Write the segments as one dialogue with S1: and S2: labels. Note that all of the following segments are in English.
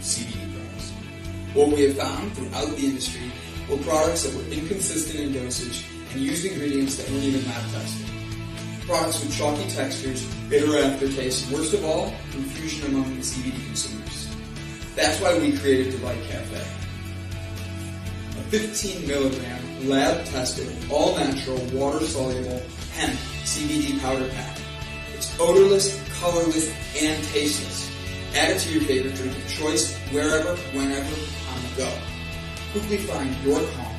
S1: CBD products. What we have found throughout the industry were products that were inconsistent in dosage and used ingredients that weren't even lab tested. Products with chalky textures, bitter aftertaste, and worst of all, confusion among the CBD consumers. That's why we created Divide Cafe. A 15 milligram, lab tested, all natural, water soluble hemp CBD powder pack. It's odorless, colorless, and tasteless. Add it to your favorite drink of choice, wherever, whenever, on the go. Quickly find your calm,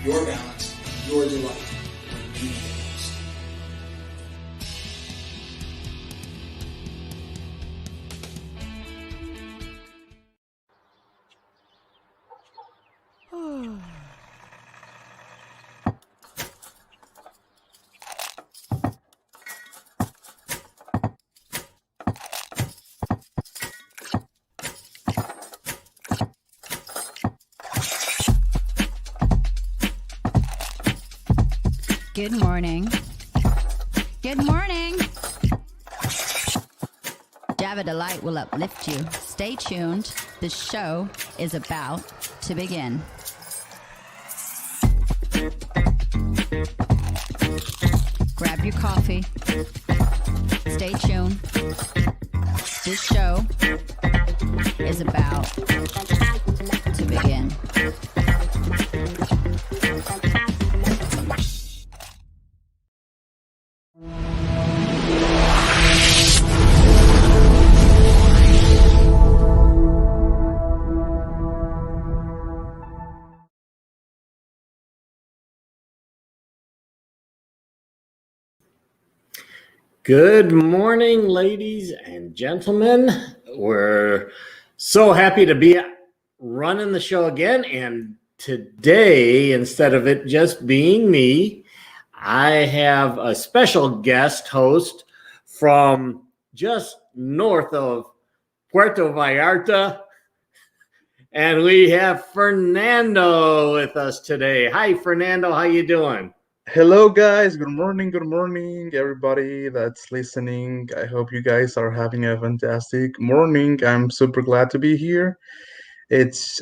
S1: your balance, and your delight when you need it most.
S2: Good morning. Good morning. Java Delight will uplift you. Stay tuned. The show is about to begin. Grab your coffee. Stay tuned. This show is about to begin.
S3: Good morning, ladies and gentlemen. We're so happy to be running the show again. And today, instead of it just being me, I have a special guest host from just north of Puerto Vallarta. And we have Fernando with us today. Hi, Fernando. How you doing?
S4: Hello, guys. Good morning, everybody that's listening. I hope you guys are having a fantastic morning. I'm super glad to be here. It's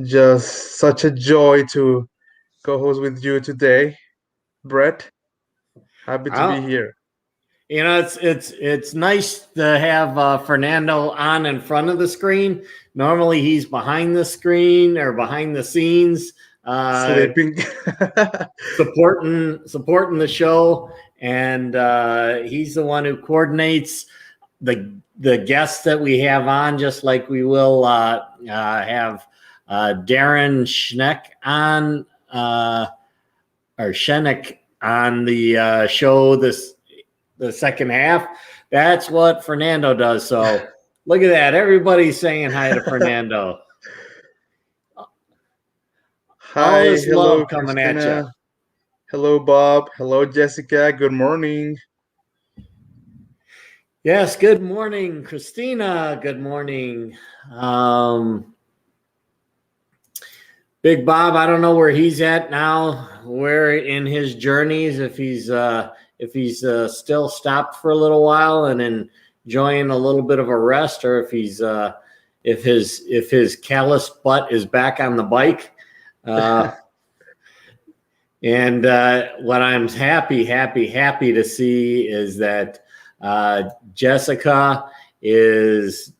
S4: just such a joy to co-host with you today, Brett. Happy to be here.
S3: You know, it's nice to have Fernando on in front of the screen. Normally, he's behind the screen or behind the scenes.
S4: Sleeping.
S3: supporting the show, and he's the one who coordinates the guests that we have on, just like we will have Darrin Schenck on or Schenck on the show the second half. That's what Fernando does. So look at that, everybody's saying hi to Fernando.
S4: Hi, hello,
S3: coming
S4: Christina.
S3: at you.
S4: Hello, Bob. Hello, Jessica. Good morning.
S3: Yes, good morning, Christina. Good morning. Big Bob, I don't know where he's at now, where in his journeys, if he's still stopped for a little while and enjoying a little bit of a rest, or if he's if his callous butt is back on the bike. And what I'm happy to see is that Jessica is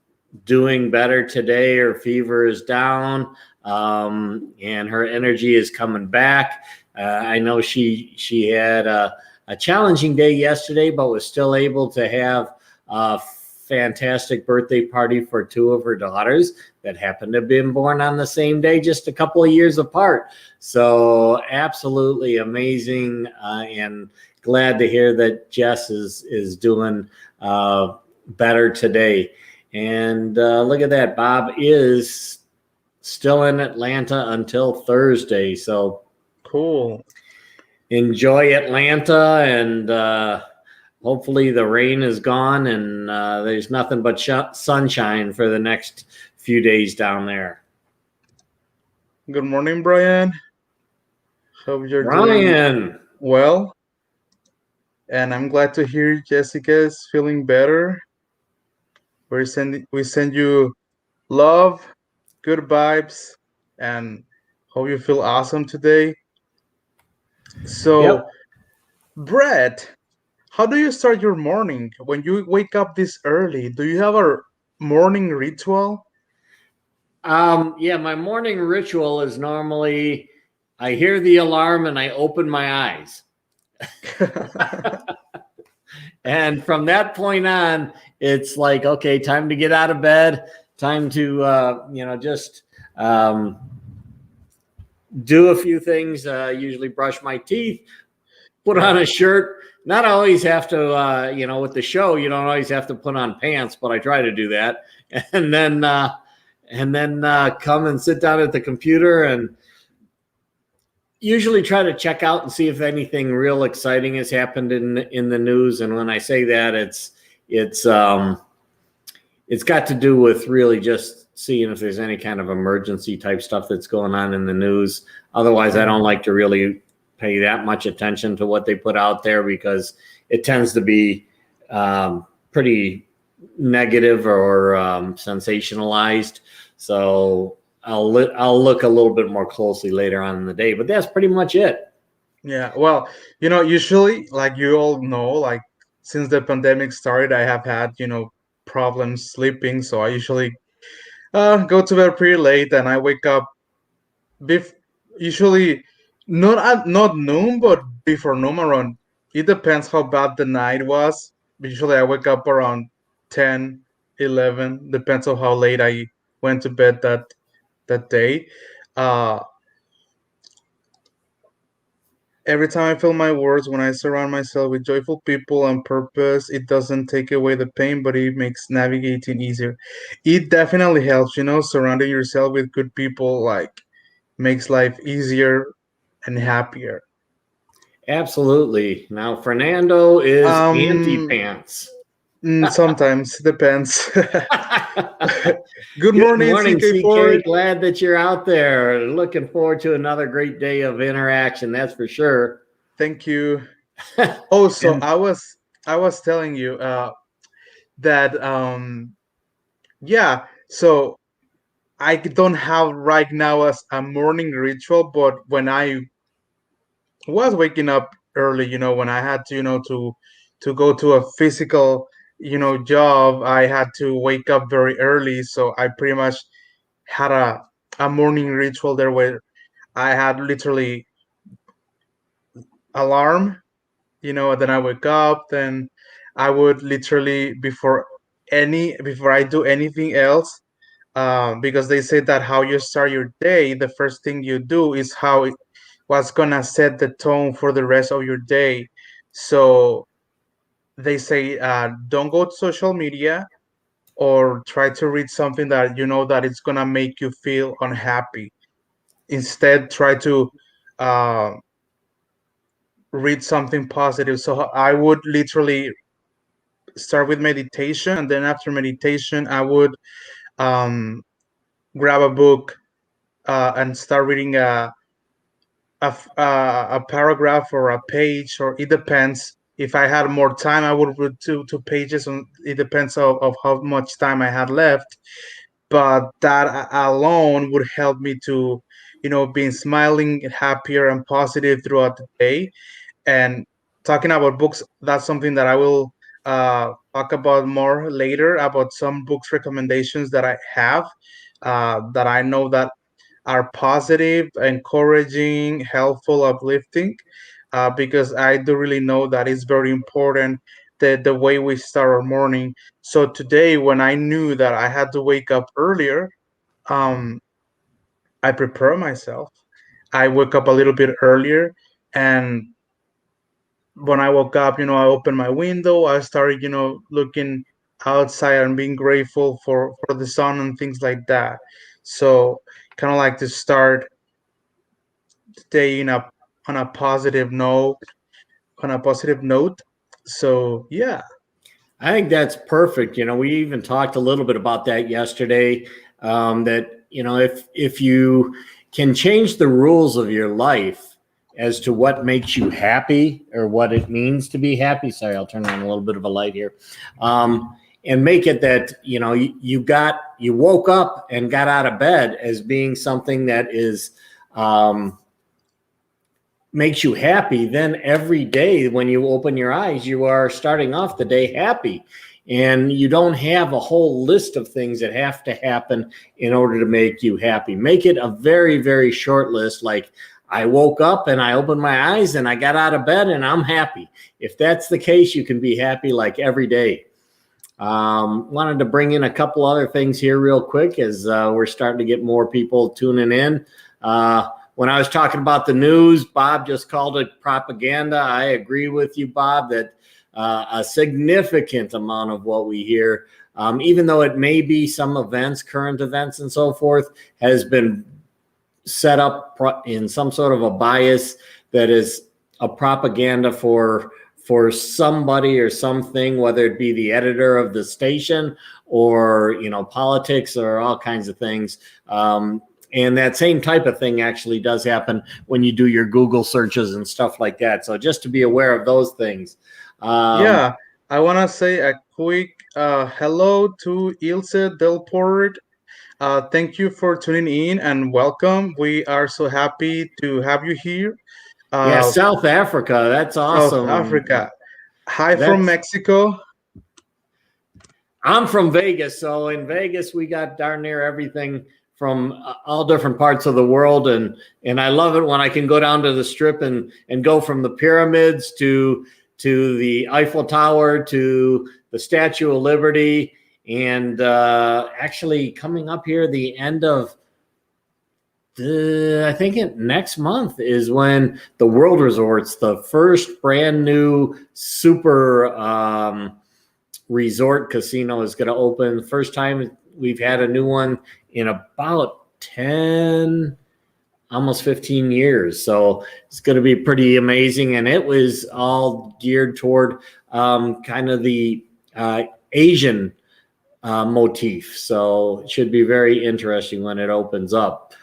S3: doing better today. Her fever is down, and her energy is coming back. I know she had a challenging day yesterday, but was still able to have a fantastic birthday party for two of her daughters that happened to have been born on the same day, just a couple of years apart. So absolutely amazing, and glad to hear that Jess is doing better today. And look at that, Bob is still in Atlanta until Thursday. So
S4: cool.
S3: Enjoy Atlanta, and hopefully the rain is gone and there's nothing but sunshine for the next few days down there.
S4: Good morning, Brian. Hope you're doing well. And I'm glad to hear Jessica's feeling better. We send you love, good vibes, and hope you feel awesome today. So,
S3: Yep.
S4: Brett, how do you start your morning when you wake up this early? Do you have a morning ritual?
S3: Yeah, my morning ritual is normally I hear the alarm and I open my eyes. And from that point on, it's like, okay, time to get out of bed, time to, just do a few things, usually brush my teeth, put on a shirt. Not always have to, with the show, you don't always have to put on pants, but I try to do that. And then come and sit down at the computer and usually try to check out and see if anything real exciting has happened in the news. And when I say that, it's got to do with really just seeing if there's any kind of emergency type stuff that's going on in the news. Otherwise, I don't like to really pay that much attention to what they put out there because it tends to be pretty negative or sensationalized. So I'll look a little bit more closely later on in the day, but that's pretty much it.
S4: Yeah, well, usually, like you all know, like since the pandemic started, I have had, problems sleeping. So I usually go to bed pretty late and I wake up usually not noon, but before noon around. It depends how bad the night was. Usually I wake up around 10, 11, depends on how late I went to bed that day. Uh, Every time I feel my words, when I surround myself with joyful people on purpose, it doesn't take away the pain, but it makes navigating easier. It definitely helps, surrounding yourself with good people, like makes life easier and happier.
S3: Absolutely. Now, Fernando is anti-pants.
S4: Sometimes depends. Good
S3: Good
S4: morning,
S3: morning,
S4: CK4.
S3: CK. Glad that you're out there. Looking forward to another great day of interaction. That's for sure.
S4: Thank you. Oh, so I was telling you that yeah. So I don't have right now as a morning ritual, but when I was waking up early, when I had to, to go to a physical, job, I had to wake up very early. So I pretty much had a morning ritual there where I had literally alarm, then I wake up, then I would literally before I do anything else, because they say that how you start your day, the first thing you do is what's gonna set the tone for the rest of your day. So they say don't go to social media or try to read something that you know that it's gonna make you feel unhappy. Instead, try to uh, read something positive. So I would literally start with meditation, and then after meditation, I would um, grab a book and start reading a paragraph or a page, or it depends. If I had more time, I would read two pages. And it depends of how much time I had left. But that alone would help me to, being smiling, happier, and positive throughout the day. And talking about books, that's something that I will talk about more later, about some books recommendations that I have that I know that are positive, encouraging, helpful, uplifting, because I do really know that it's very important the way we start our morning. So today, when I knew that I had to wake up earlier, I prepare myself. I wake up a little bit earlier, and when I woke up, I opened my window. I started, looking outside and being grateful for the sun and things like that. So kind of like to start staying up on a positive note, So yeah.
S3: I think that's perfect. We even talked a little bit about that yesterday. That if you can change the rules of your life as to what makes you happy or what it means to be happy. Sorry, I'll turn on a little bit of a light here. and make it that, you woke up and got out of bed as being something that is, makes you happy. Then every day when you open your eyes, you are starting off the day happy. And you don't have a whole list of things that have to happen in order to make you happy. Make it a very, very short list. Like, I woke up and I opened my eyes and I got out of bed and I'm happy. If that's the case, you can be happy like every day. Wanted to bring in a couple other things here real quick as we're starting to get more people tuning in. When I was talking about the news, Bob just called it propaganda. I agree with you, Bob, that a significant amount of what we hear, even though it may be some events, current events and so forth, has been set up in some sort of a bias that is a propaganda for somebody or something, whether it be the editor of the station or, politics or all kinds of things. And that same type of thing actually does happen when you do your Google searches and stuff like that. So just to be aware of those things.
S4: Yeah, I want to say a quick hello to Ilse Delport. Thank you for tuning in and welcome. We are so happy to have you here.
S3: Yeah, South Africa. That's awesome.
S4: South Africa. Hi from Mexico.
S3: I'm from Vegas. So in Vegas, we got darn near everything from all different parts of the world. And I love it when I can go down to the Strip and go from the pyramids to the Eiffel Tower to the Statue of Liberty. And actually coming up here, the end of I think next month is when the World Resorts, the first brand new super resort casino, is going to open. First time we've had a new one in about 10, almost 15 years. So it's going to be pretty amazing. And it was all geared toward kind of the Asian motif. So it should be very interesting when it opens up.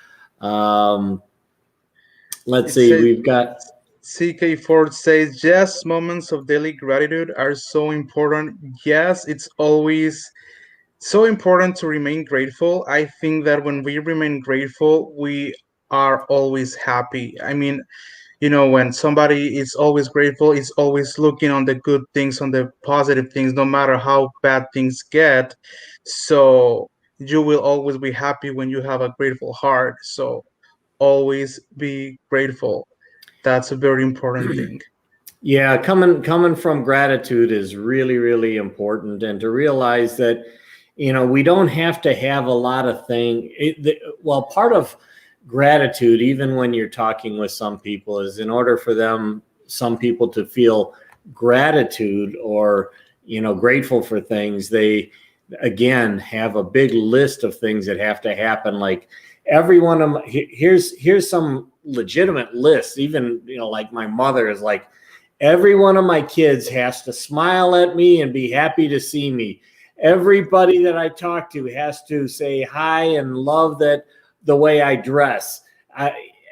S3: Let's see, we've got
S4: CK Ford says, yes, moments of daily gratitude are so important. Yes, it's always so important to remain grateful. I think that when we remain grateful, we are always happy. I mean, when somebody is always grateful, is always looking on the good things, on the positive things, no matter how bad things get. So you will always be happy when you have a grateful heart. So always be grateful. That's a very important thing.
S3: Yeah, coming from gratitude is really, really important. And to realize that, we don't have to have a lot of things. Part of gratitude, even when you're talking with some people, is in order for some people to feel gratitude or, grateful for things, they, again, have a big list of things that have to happen. Like every one of them, here's some legitimate lists. Even, like my mother is like, every one of my kids has to smile at me and be happy to see me. Everybody that I talk to has to say hi and love the way I dress.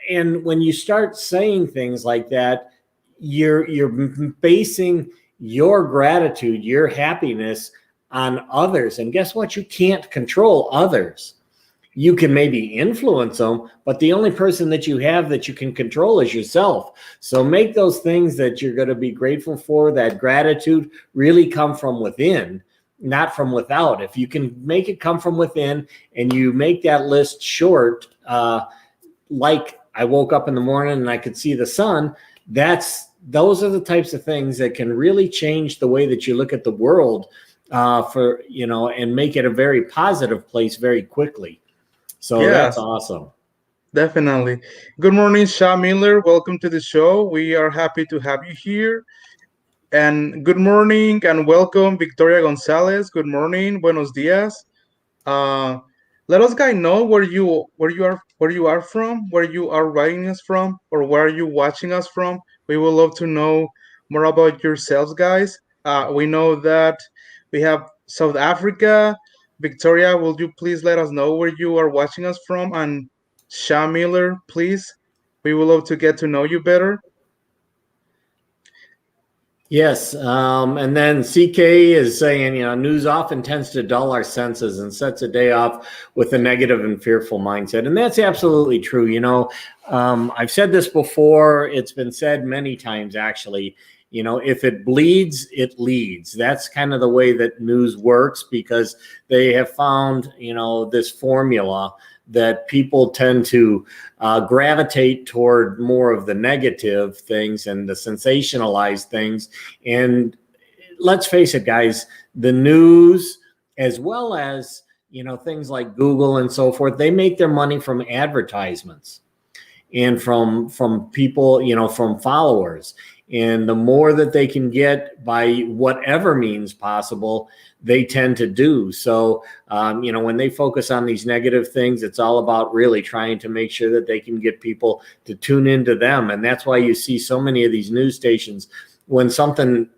S3: And when you start saying things like that, you're basing your gratitude, your happiness on others. And guess what? You can't control others. You can maybe influence them, but the only person that you have that you can control is yourself. So make those things that you're going to be grateful for, that gratitude, really come from within, not from without. If you can make it come from within and you make that list short, like I woke up in the morning and I could see the sun, those are the types of things that can really change the way that you look at the world, and make it a very positive place very quickly. So yes, that's awesome.
S4: Definitely. Good morning, Sha Miller. Welcome to the show. We are happy to have you here. And good morning and welcome, Victoria Gonzalez. Good morning. Buenos dias. Let us guys know where you are from, where you are writing us from, or where are you watching us from. We would love to know more about yourselves, guys. We know that we have South Africa. Victoria, will you please let us know where you are watching us from? And Sha Miller, please. We would love to get to know you better.
S3: Yes, and then CK is saying, news often tends to dull our senses and sets a day off with a negative and fearful mindset. And that's absolutely true. I've said this before. It's been said many times, actually. If it bleeds, it leads. That's kind of the way that news works, because they have found, this formula that people tend to gravitate toward more of the negative things and the sensationalized things. And let's face it, guys, the news, as well as, things like Google and so forth, they make their money from advertisements and from people, from followers. And the more that they can get by whatever means possible, they tend to do. So, when they focus on these negative things, it's all about really trying to make sure that they can get people to tune into them. And that's why you see so many of these news stations, when something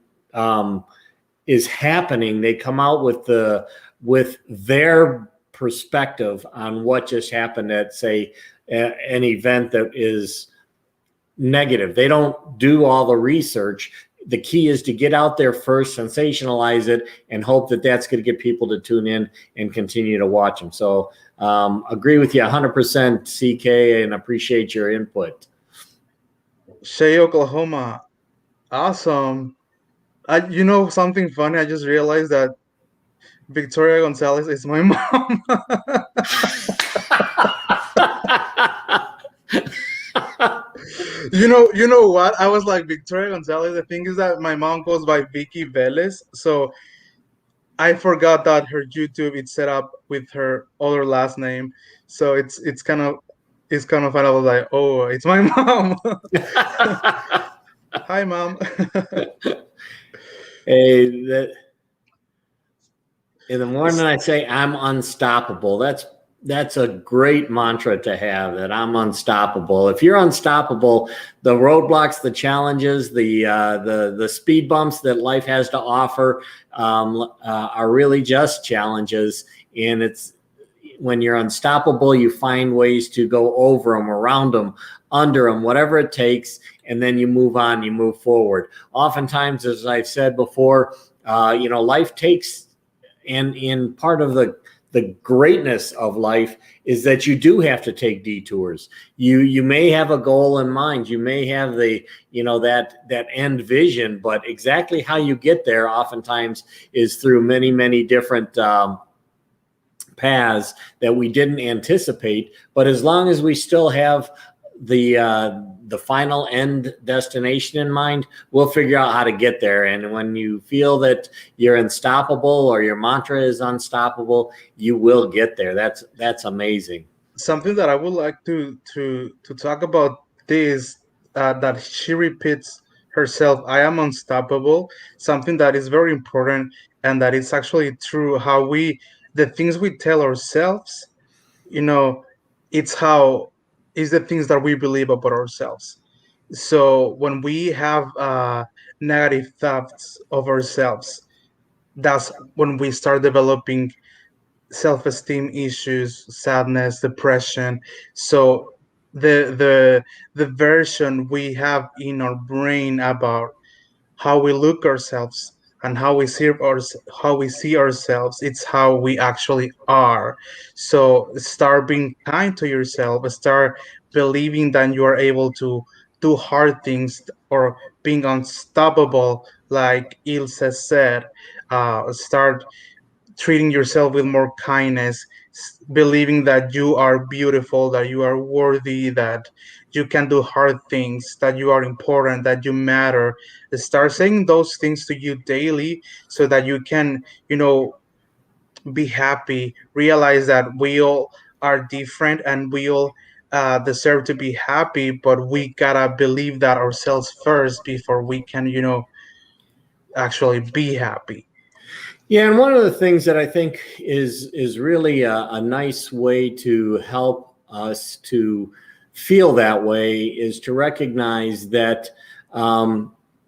S3: is happening, they come out with their perspective on what just happened at, say, an event that is negative. They don't do all the research. The key is to get out there first, sensationalize it, and hope that that's going to get people to tune in and continue to watch them. So agree with you 100%, CK, and appreciate your input.
S4: Shea, Oklahoma. Awesome. Something funny, I just realized that Victoria Gonzalez is my mom. You know what? I was like, Victoria Gonzalez. The thing is that my mom goes by Vicky Velez, so I forgot that her YouTube is set up with her other last name. So it's kind of fun. I was like, oh, it's my mom. Hi, mom.
S3: Hey, in the morning I say I'm unstoppable. That's a great mantra to have, that I'm unstoppable. If you're unstoppable, the roadblocks, the challenges, the speed bumps that life has to offer are really just challenges. And it's when you're unstoppable, you find ways to go over them, around them, under them, whatever it takes, and then you move on, you move forward. Oftentimes, as I've said before, life takes, and in part of the greatness of life is that you do have to take detours. You may have a goal in mind. You may have that end vision, but exactly how you get there oftentimes is through many, many different paths that we didn't anticipate. But as long as we still have the final end destination in mind, we'll figure out how to get there. And when you feel that you're unstoppable or your mantra is unstoppable, you will get there. That's amazing.
S4: Something that I would like to talk about this, that she repeats herself, I am unstoppable, something that is very important, and that is actually true. How the things we tell ourselves, it's the things that we believe about ourselves. So when we have negative thoughts of ourselves, that's when we start developing self-esteem issues, sadness, depression. So the version we have in our brain about how we look ourselves and how we see ourselves, it's how we actually are. So start being kind to yourself, start believing that you are able to do hard things, or being unstoppable, like Ilse said. Start treating yourself with more kindness, believing that you are beautiful, that you are worthy, that you can do hard things, that you are important, that you matter. Start saying those things to you daily so that you can, be happy. Realize that we all are different and we all deserve to be happy, but we gotta believe that ourselves first before we can, actually be happy.
S3: Yeah, and one of the things that I think is really a nice way to help us to feel that way is to recognize that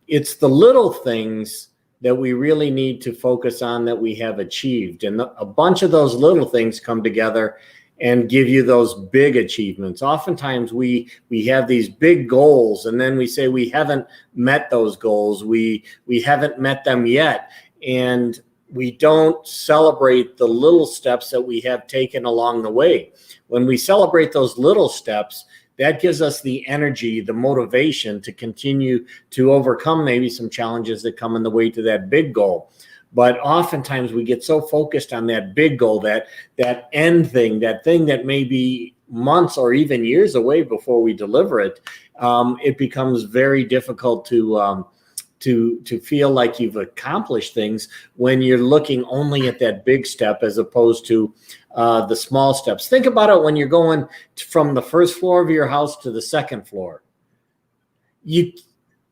S3: it's the little things that we really need to focus on that we have achieved. And a bunch of those little things come together and give you those big achievements. Oftentimes we have these big goals, and then we say we haven't met those goals. We haven't met them yet. And we don't celebrate the little steps that we have taken along the way. When we celebrate those little steps, that gives us the energy, the motivation to continue to overcome maybe some challenges that come in the way to that big goal. But oftentimes we get so focused on that big goal, that end thing, that thing that may be months or even years away before we deliver it, it becomes very difficult to feel like you've accomplished things when you're looking only at that big step as opposed to the small steps. Think about it when you're going from the first floor of your house to the second floor.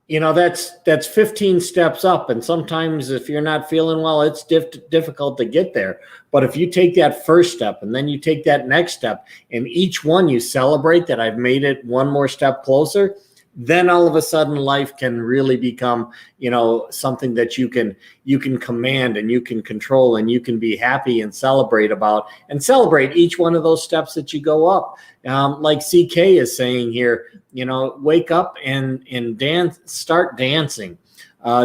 S3: You know, that's 15 steps up. And sometimes if you're not feeling well, it's difficult to get there. But if you take that first step and then you take that next step, and each one you celebrate that I've made it one more step closer, then all of a sudden life can really become, you know, something that you can command and you can control, and you can be happy and celebrate about, and celebrate each one of those steps that you go up. Like CK is saying here, you know, wake up and dance, start dancing.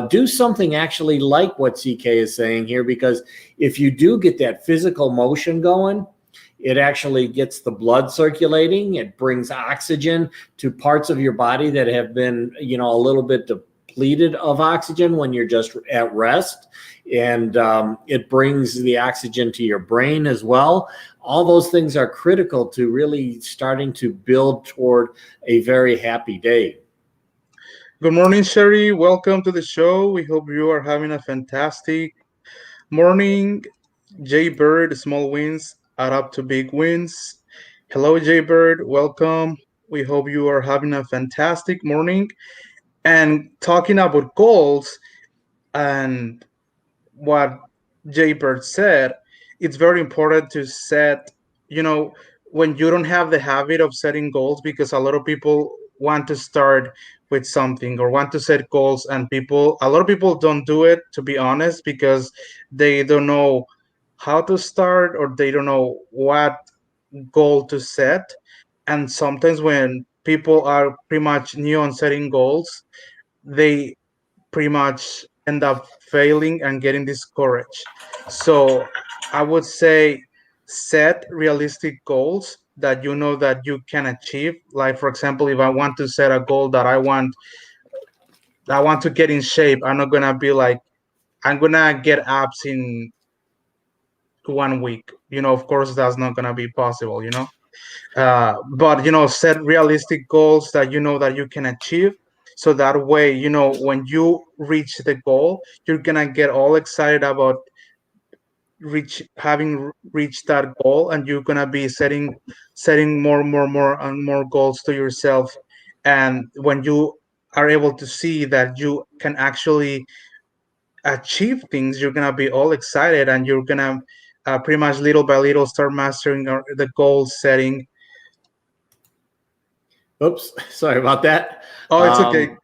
S3: Do something actually like what CK is saying here, because if you do get that physical motion going, it actually gets the blood circulating. It brings oxygen to parts of your body that have been, you know, a little bit depleted of oxygen when you're just at rest. And it brings the oxygen to your brain as well. All those things are critical to really starting to build toward a very happy day.
S4: Good morning, Sherry. Welcome to the show. We hope you are having a fantastic morning. Jay Bird, small wins add up to big wins. Hello, Jay Bird. Welcome. We hope you are having a fantastic morning. And talking about goals and what Jay Bird said, it's very important to set, you know, when you don't have the habit of setting goals, because a lot of people want to start with something or want to set goals, and a lot of people don't do it, to be honest, because they don't know how to start, or they don't know what goal to set. And sometimes when people are pretty much new on setting goals, they pretty much end up failing and getting discouraged. So I would say set realistic goals that you know that you can achieve. Like, for example, if I want to set a goal that I want to get in shape, I'm not gonna be like, I'm gonna get abs in 1 week. You know, of course, that's not gonna be possible. You know, but you know, set realistic goals that you know that you can achieve. So that way, you know, when you reach the goal, you're gonna get all excited about having reached that goal, and you're gonna be setting more and more goals to yourself. And when you are able to see that you can actually achieve things, you're gonna be all excited, and you're gonna pretty much little by little start mastering the goal setting.
S3: Oops, sorry about that.
S4: Oh, it's okay.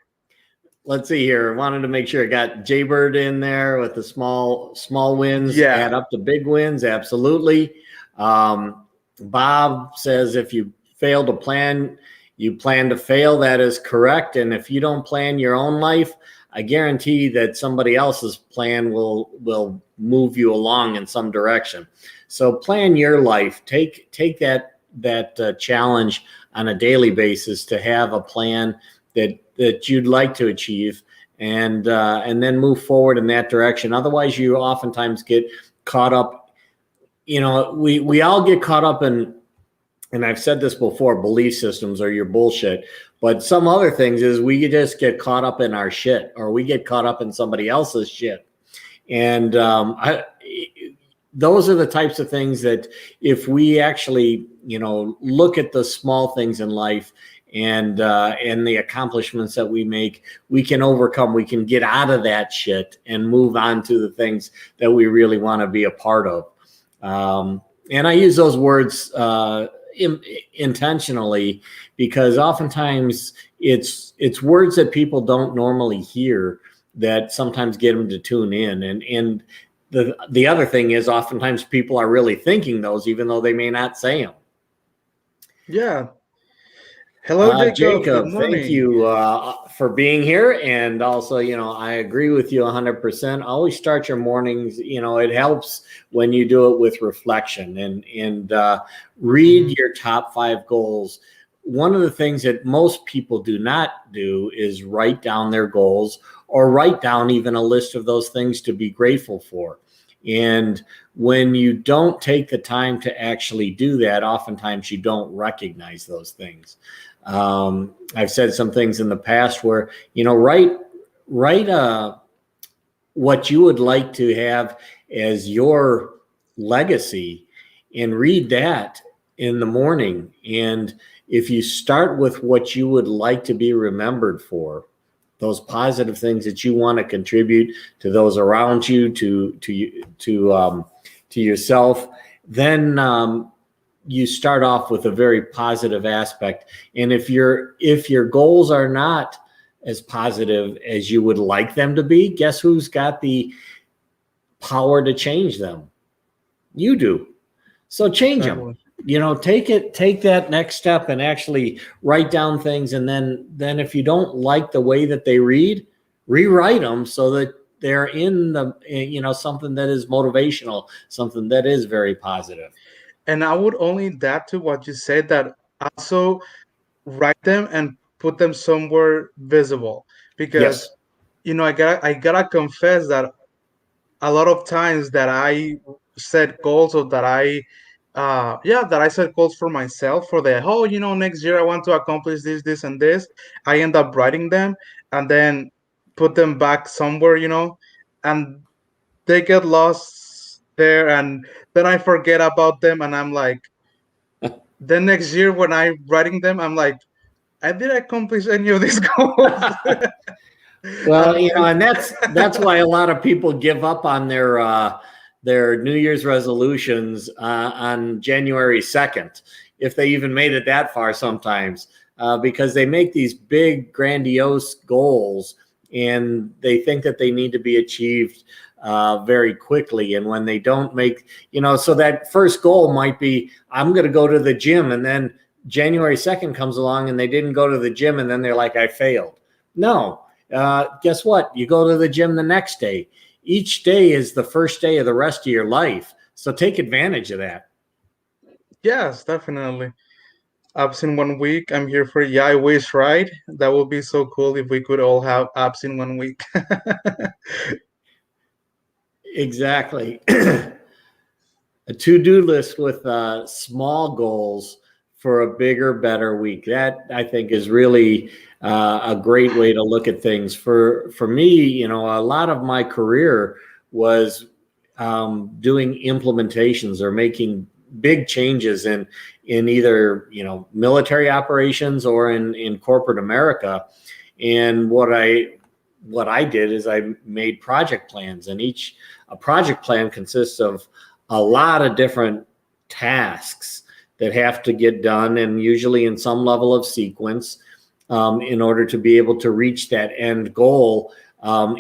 S3: Let's see here. I wanted to make sure I got Jaybird in there with the small wins.
S4: Yeah.
S3: Add up to big wins. Absolutely. Bob says if you fail to plan, you plan to fail. That is correct. And if you don't plan your own life, I guarantee that somebody else's plan will move you along in some direction. So plan your life. Take that challenge on a daily basis to have a plan that you'd like to achieve, and then move forward in that direction. Otherwise, you oftentimes get caught up. You know, we all get caught up in, and I've said this before, belief systems are your bullshit. But some other things is we just get caught up in our shit, or we get caught up in somebody else's shit. And those are the types of things that if we actually, you know, look at the small things in life and the accomplishments that we make, we can overcome, we can get out of that shit and move on to the things that we really want to be a part of. And I use those words intentionally, because oftentimes it's words that people don't normally hear that sometimes get them to tune in. And the other thing is oftentimes people are really thinking those, even though they may not say them.
S4: Yeah. Hello, Jacob. Good
S3: Jacob, thank
S4: morning.
S3: you for being here. And also, I agree with you 100%. Always start your mornings. It helps when you do it with reflection and read your top 5 goals. One of the things that most people do not do is write down their goals or write down even a list of those things to be grateful for. And when you don't take the time to actually do that, oftentimes you don't recognize those things. I've said some things in the past where, write what you would like to have as your legacy and read that in the morning. And if you start with what you would like to be remembered for, those positive things that you want to contribute to those around you, to yourself, then you start off with a very positive aspect. And if your goals are not as positive as you would like them to be, guess who's got the power to change them? You do. So change them. Take that next step and actually write down things. And then if you don't like the way that they read, rewrite them so that they're in the, something that is motivational, something that is very positive.
S4: And I would only add to what you said that also write them and put them somewhere visible, because
S3: Yes.
S4: I gotta confess that a lot of times that I set goals, or that I set goals for myself for next year I want to accomplish this and this. I end up writing them and then put them back somewhere, and they get lost there, and then I forget about them, and I'm like, the next year when I writing them, I'm like, I didn't accomplish any of these goals.
S3: Well, and that's why a lot of people give up on their New Year's resolutions on January 2nd, if they even made it that far sometimes, because they make these big, grandiose goals and they think that they need to be achieved very quickly. And when they don't make, so that first goal might be, I'm going to go to the gym, and then January 2nd comes along and they didn't go to the gym, and then they're like, I failed. No. Guess what? You go to the gym the next day. Each day is the first day of the rest of your life. So take advantage of that.
S4: Yes, definitely. Apps in 1 week. I'm here for I wish, right? That would be so cool if we could all have apps in 1 week.
S3: Exactly. A to-do list with small goals for a bigger, better week. That, I think, is really a great way to look at things. For me, a lot of my career was doing implementations or making big changes in either military operations or in corporate America. And what I did is I made project plans, and a project plan consists of a lot of different tasks that have to get done, and usually in some level of sequence, in order to be able to reach that end goal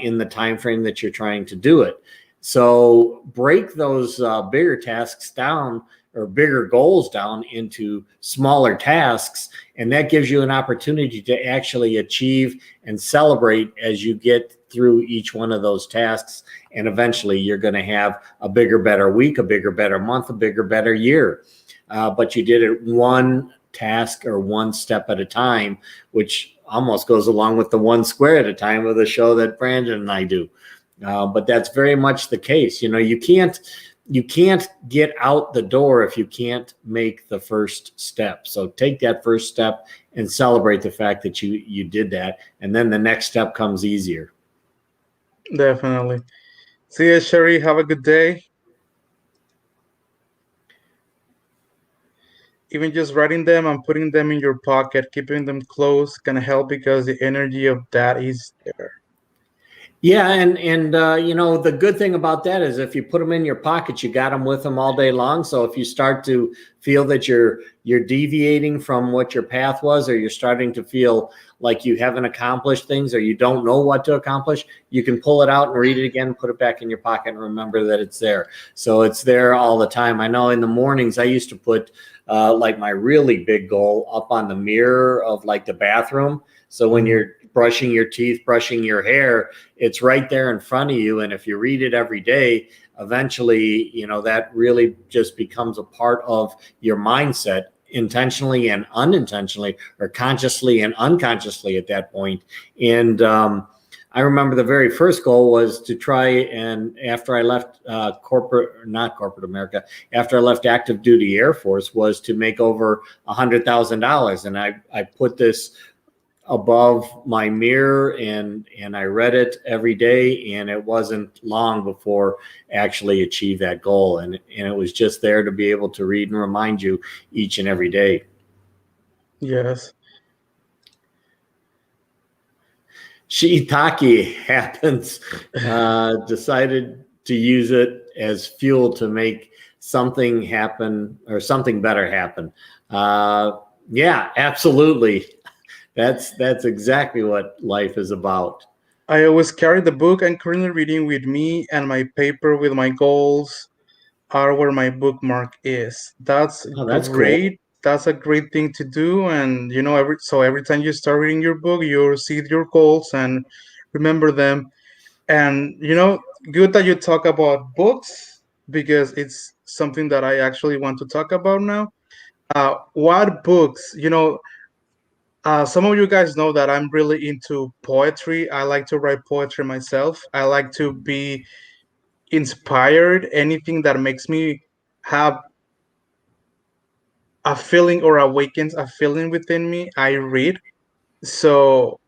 S3: in the time frame that you're trying to do it. So break those bigger tasks down, or bigger goals down, into smaller tasks, and that gives you an opportunity to actually achieve and celebrate as you get through each one of those tasks. And eventually you're going to have a bigger, better week, a bigger, better month, a bigger, better year. But you did it one task or one step at a time, which almost goes along with the one square at a time of the show that Brandon and I do. But that's very much the case. You can't get out the door if you can't make the first step. So take that first step and celebrate the fact that you did that. And then the next step comes easier.
S4: Definitely. See you, Sherry. Have a good day. Even just writing them and putting them in your pocket, keeping them close, can help, because the energy of that is there.
S3: Yeah, and the good thing about that is if you put them in your pocket, you got them with them all day long. So if you start to feel that you're deviating from what your path was, or you're starting to feel like you haven't accomplished things, or you don't know what to accomplish, you can pull it out and read it again, put it back in your pocket, and remember that it's there. So it's there all the time. I know in the mornings I used to put like my really big goal up on the mirror of like the bathroom. So when you're brushing your teeth, brushing your hair, it's right there in front of you. And if you read it every day, eventually, that really just becomes a part of your mindset, intentionally and unintentionally, or consciously and unconsciously at that point. And I remember the very first goal was to try, and after I left not corporate America, after I left active duty Air Force, was to make over $100,000. And I put this above my mirror and I read it every day, and it wasn't long before I actually achieved that goal. And it was just there to be able to read and remind you each and every day.
S4: Yes.
S3: Shiitake happens, decided to use it as fuel to make something happen or something better happen. Yeah, absolutely. That's exactly what life is about.
S4: I always carry the book I'm currently reading with me, and my paper with my goals are where my bookmark is. That's
S3: That's
S4: great.
S3: cool.
S4: That's a great thing to do. And every time you start reading your book, you see your goals and remember them. And good that you talk about books, because it's something that I actually want to talk about now. What books? Some of you guys know that I'm really into poetry. I like to write poetry myself. I like to be inspired. Anything that makes me have a feeling or awakens a feeling within me, I read. So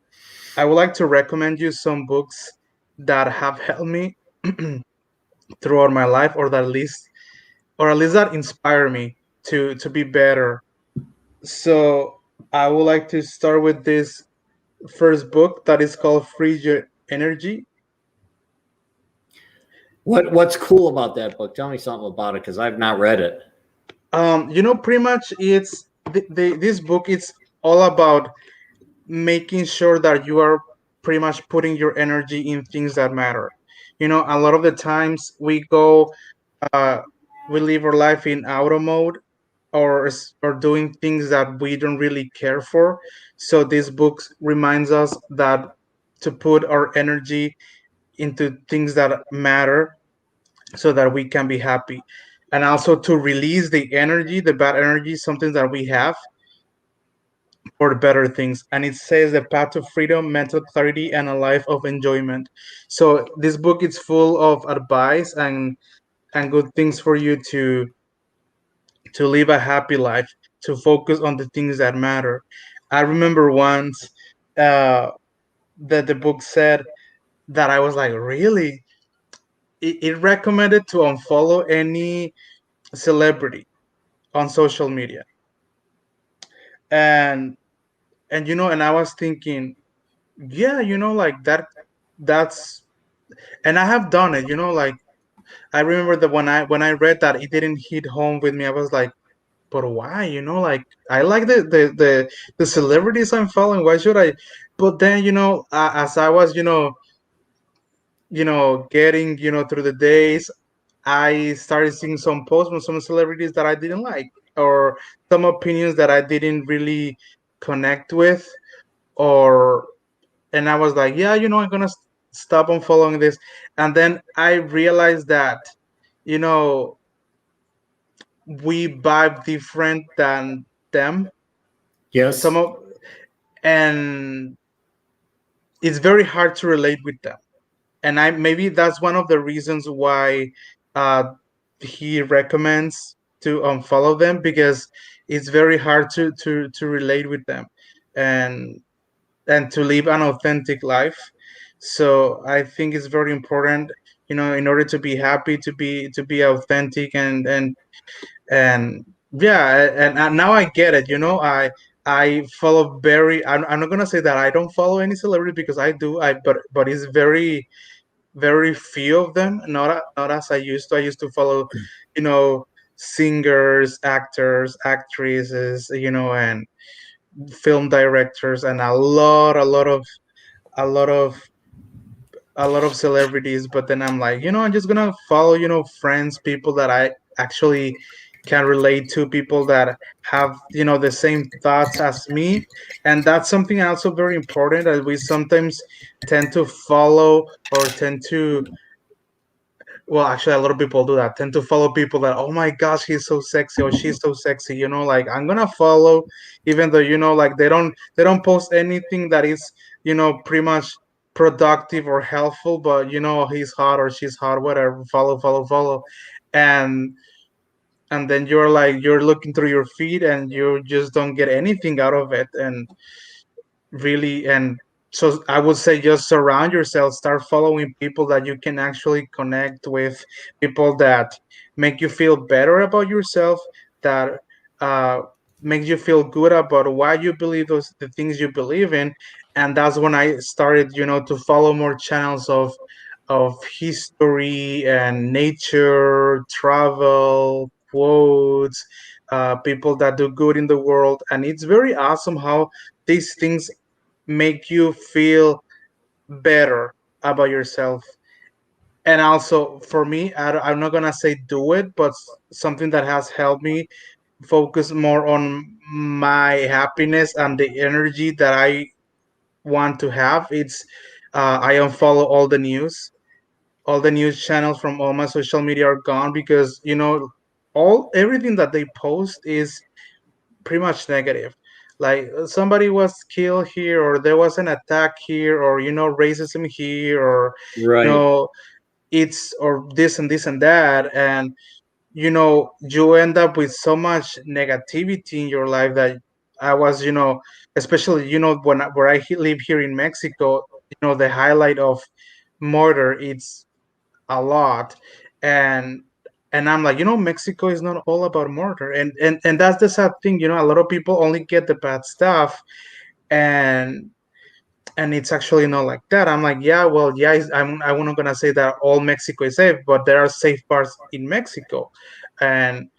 S4: I would like to recommend you some books that have helped me throughout my life, or at least that inspire me to be better. So I would like to start with this first book that is called Free Your Energy.
S3: What's cool about that book? Tell me something about it, because I've not read it.
S4: Pretty much it's this book. It's all about making sure that you are pretty much putting your energy in things that matter. A lot of the times uh, we live our life in auto mode, or doing things that we don't really care for. So this book reminds us that to put our energy into things that matter, so that we can be happy, and also to release the bad energy, something that we have, for the better things. And it says the path to freedom, mental clarity, and a life of enjoyment. So this book is full of advice and good things for you to live a happy life, to focus on the things that matter. I remember once that the book said that I was like, really? It recommended to unfollow any celebrity on social media. And and I was thinking, yeah, like that's and I have done it. Like, I remember that when I read that, it didn't hit home with me. I was like, but why? Like, I like the celebrities I'm following. Why should I? But then, as I was, getting, through the days, I started seeing some posts from some celebrities that I didn't like, or some opinions that I didn't really connect with, or and I was like, yeah, I'm gonna stop on following this. And then I realized that, you know, we vibe different than them. Some
S3: Yes.
S4: of and it's very hard to relate with them. And I maybe that's one of the reasons why uh, he recommends to unfollow them, because it's very hard to relate with them, and to live an authentic life. So I think it's very important, in order to be happy, to be authentic, and yeah, and now I get it. I follow I'm not gonna say that I don't follow any celebrity, because I do. But it's very, very few of them. Not as I used to. I used to follow, you know, singers, actors, actresses, and film directors, and a lot of a lot of celebrities. But then I'm like, I'm just gonna follow, friends, people that I actually can relate to people that have, the same thoughts as me. And that's something also very important, that we sometimes tend to follow or tend to, well, actually, a lot of people do that, tend to follow people that, oh my gosh, he's so sexy or she's so sexy, like I'm gonna follow, even though, like they don't post anything that is, pretty much productive or helpful, but he's hot or she's hot, whatever, follow, follow, follow. And then you're looking through your feed and you just don't get anything out of it. And really, and so I would say just surround yourself, start following people that you can actually connect with, people that make you feel better about yourself, that uh make you feel good about why you believe the things you believe in. And that's when I started, to follow more channels of history and nature, travel, quotes, people that do good in the world. And it's very awesome how these things make you feel better about yourself. And also for me, I'm not gonna say do it, but something that has helped me focus more on my happiness and the energy that I want to have. It's I unfollow all the news channels from all my social media are gone, because all everything that they post is pretty much negative. Like somebody was killed here, or there was an attack here, or racism here, or you
S3: Right.
S4: know it's or this and this and that. And you end up with so much negativity in your life that I was, especially where I live here in Mexico, the highlight of murder, it's a lot. And I'm like, Mexico is not all about murder. And that's the sad thing. A lot of people only get the bad stuff, and it's actually not like that. I'm like, yeah, well, yeah, I'm not gonna say that all Mexico is safe, but there are safe parts in Mexico. And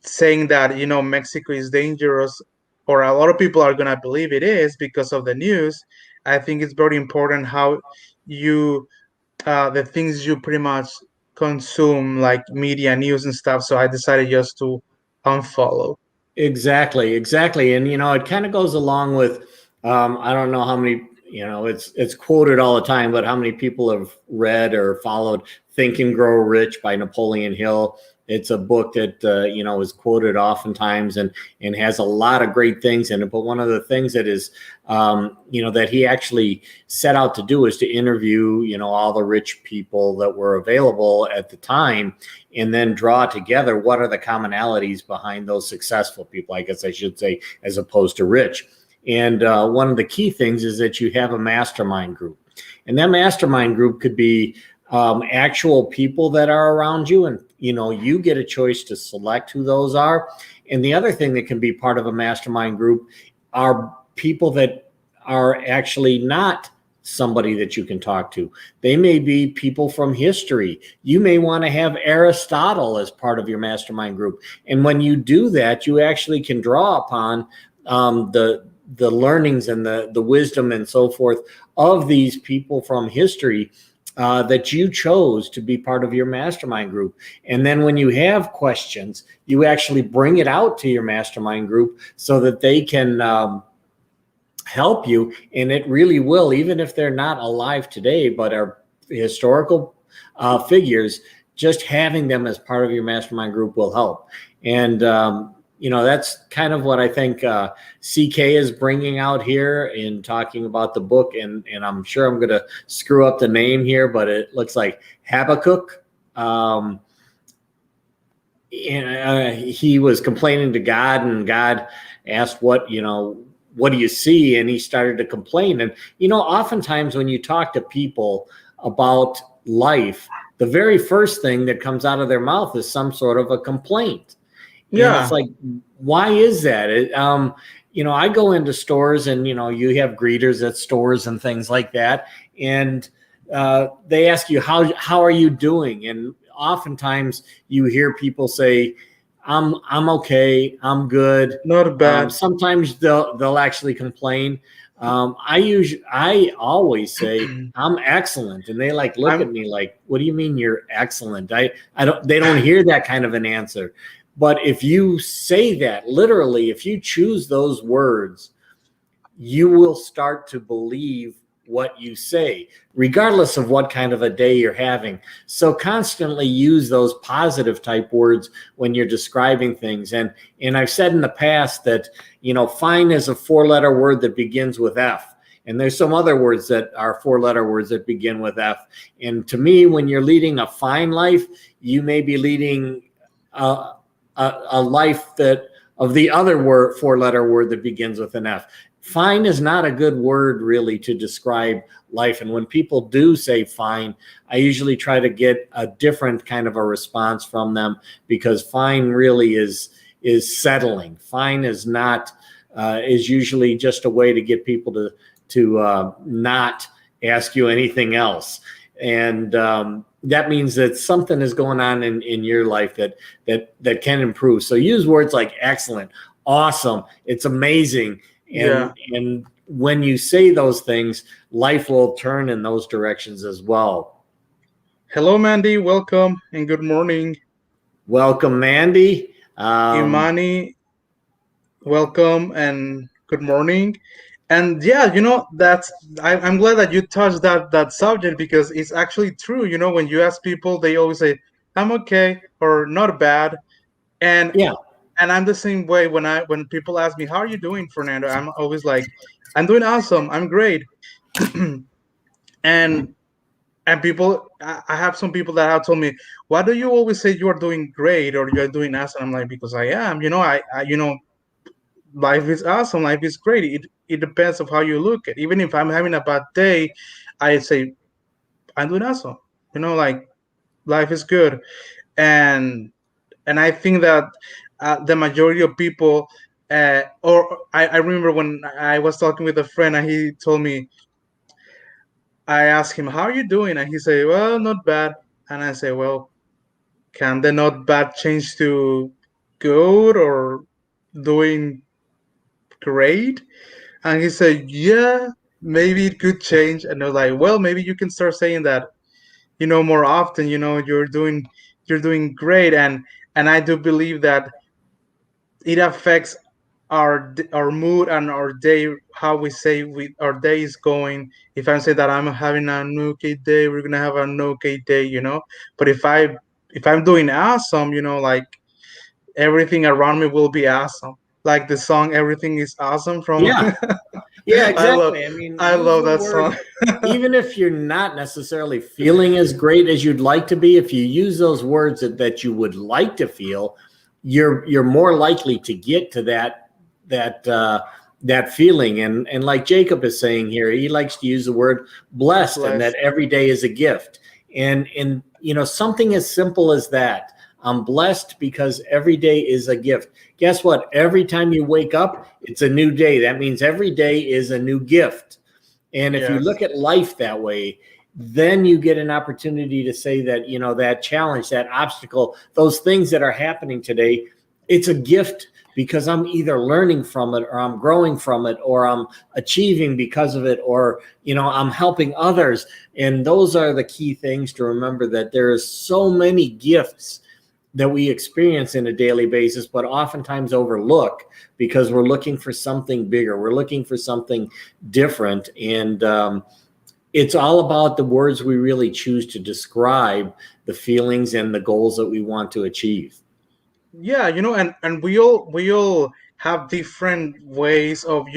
S4: saying that Mexico is dangerous, or a lot of people are gonna believe it is because of the news. I think it's very important how you the things you pretty much consume, like media, news, and stuff. So I decided just to unfollow.
S3: Exactly, exactly. And it kind of goes along with I don't know how many, it's quoted all the time, but how many people have read or followed Think and Grow Rich by Napoleon Hill? It's a book that is quoted oftentimes and has a lot of great things in it. But one of the things that is that he actually set out to do is to interview all the rich people that were available at the time, and then draw together what are the commonalities behind those successful people, I guess I should say, as opposed to rich. And one of the key things is that you have a mastermind group, and that mastermind group could be actual people that are around you, and you get a choice to select who those are. And the other thing that can be part of a mastermind group are people that are actually not somebody that you can talk to. They may be people from history. You may want to have Aristotle as part of your mastermind group. And when you do that, you actually can draw upon the learnings and the wisdom and so forth of these people from history that you chose to be part of your mastermind group. And then when you have questions, you actually bring it out to your mastermind group so that they can help you. And it really will, even if they're not alive today, but are historical figures, just having them as part of your mastermind group will help. And that's kind of what I think CK is bringing out here in talking about the book. And I'm sure I'm going to screw up the name here, but it looks like Habakkuk. He was complaining to God, and God asked, what do you see? And he started to complain. And, oftentimes when you talk to people about life, the very first thing that comes out of their mouth is some sort of a complaint. Yeah. And it's like, why is that? I go into stores, and, you have greeters at stores and things like that. And they ask you, how are you doing? And oftentimes you hear people say, I'm okay, I'm good.
S4: Not bad.
S3: Sometimes they'll actually complain. I always say I'm excellent, and they look at me like, what do you mean you're excellent? They don't hear that kind of an answer. But if you say that, literally, if you choose those words, you will start to believe what you say, regardless of what kind of a day you're having. So constantly use those positive type words when you're describing things. And I've said in the past that, fine is a 4-letter word that begins with F. And there's some other words that are 4-letter words that begin with F. And to me, when you're leading a fine life, you may be leading a life that of the other 4-letter word that begins with an F. Fine is not a good word really to describe life. And when people do say fine, I usually try to get a different kind of a response from them, because fine really is settling. Fine is not, is usually just a way to get people to not ask you anything else. And that means that something is going on in your life that can improve. So use words like excellent, awesome, it's amazing. And when you say those things, life will turn in those directions as well.
S4: Hello, Mandy. Welcome and good morning.
S3: Welcome, Mandy.
S4: Imani, welcome and good morning. And yeah, I'm glad that you touched that subject, because it's actually true. When you ask people, they always say, "I'm okay" or "not bad," and
S3: yeah.
S4: And I'm the same way when people ask me, "How are you doing, Fernando?" I'm always like, "I'm doing awesome. I'm great." and people, I have some people that have told me, "Why do you always say you are doing great or you're doing awesome?" I'm like, "Because I am. Life is awesome. Life is great. It depends of how you look at. Even if I'm having a bad day, I say I'm doing awesome. Like life is good." And I think that the majority of people, or I remember when I was talking with a friend and he told me, I asked him, "How are you doing?" And he said, "Well, not bad." And I say, "Well, can the not bad change to good or doing great?" And he said, "Yeah, maybe it could change." And I was like, "Well, maybe you can start saying that, more often. You're doing great." And I do believe that it affects our mood and our day, how we say our day is going. If I say that I'm having an okay day, we're gonna have an okay day. But if I'm doing awesome, like everything around me will be awesome. Like the song "Everything Is Awesome" from
S3: Yeah, exactly.
S4: I
S3: Use
S4: love
S3: the
S4: that
S3: word,
S4: song.
S3: even if you're not necessarily feeling as great as you'd like to be. If you use those words that you would like to feel, you're more likely to get to that feeling. And like Jacob is saying here, he likes to use the word blessed, and that every day is a gift. And something as simple as that. I'm blessed because every day is a gift. Guess what? Every time you wake up, it's a new day. That means every day is a new gift. And if you look at life that way, then you get an opportunity to say that, that challenge, that obstacle, those things that are happening today, it's a gift, because I'm either learning from it, or I'm growing from it, or I'm achieving because of it, or, I'm helping others. And those are the key things to remember, that there is so many gifts that we experience in a daily basis, but oftentimes overlook because we're looking for something bigger. We're looking for something different. And it's all about the words we really choose to describe the feelings and the goals that we want to achieve.
S4: Yeah, and we all have different ways of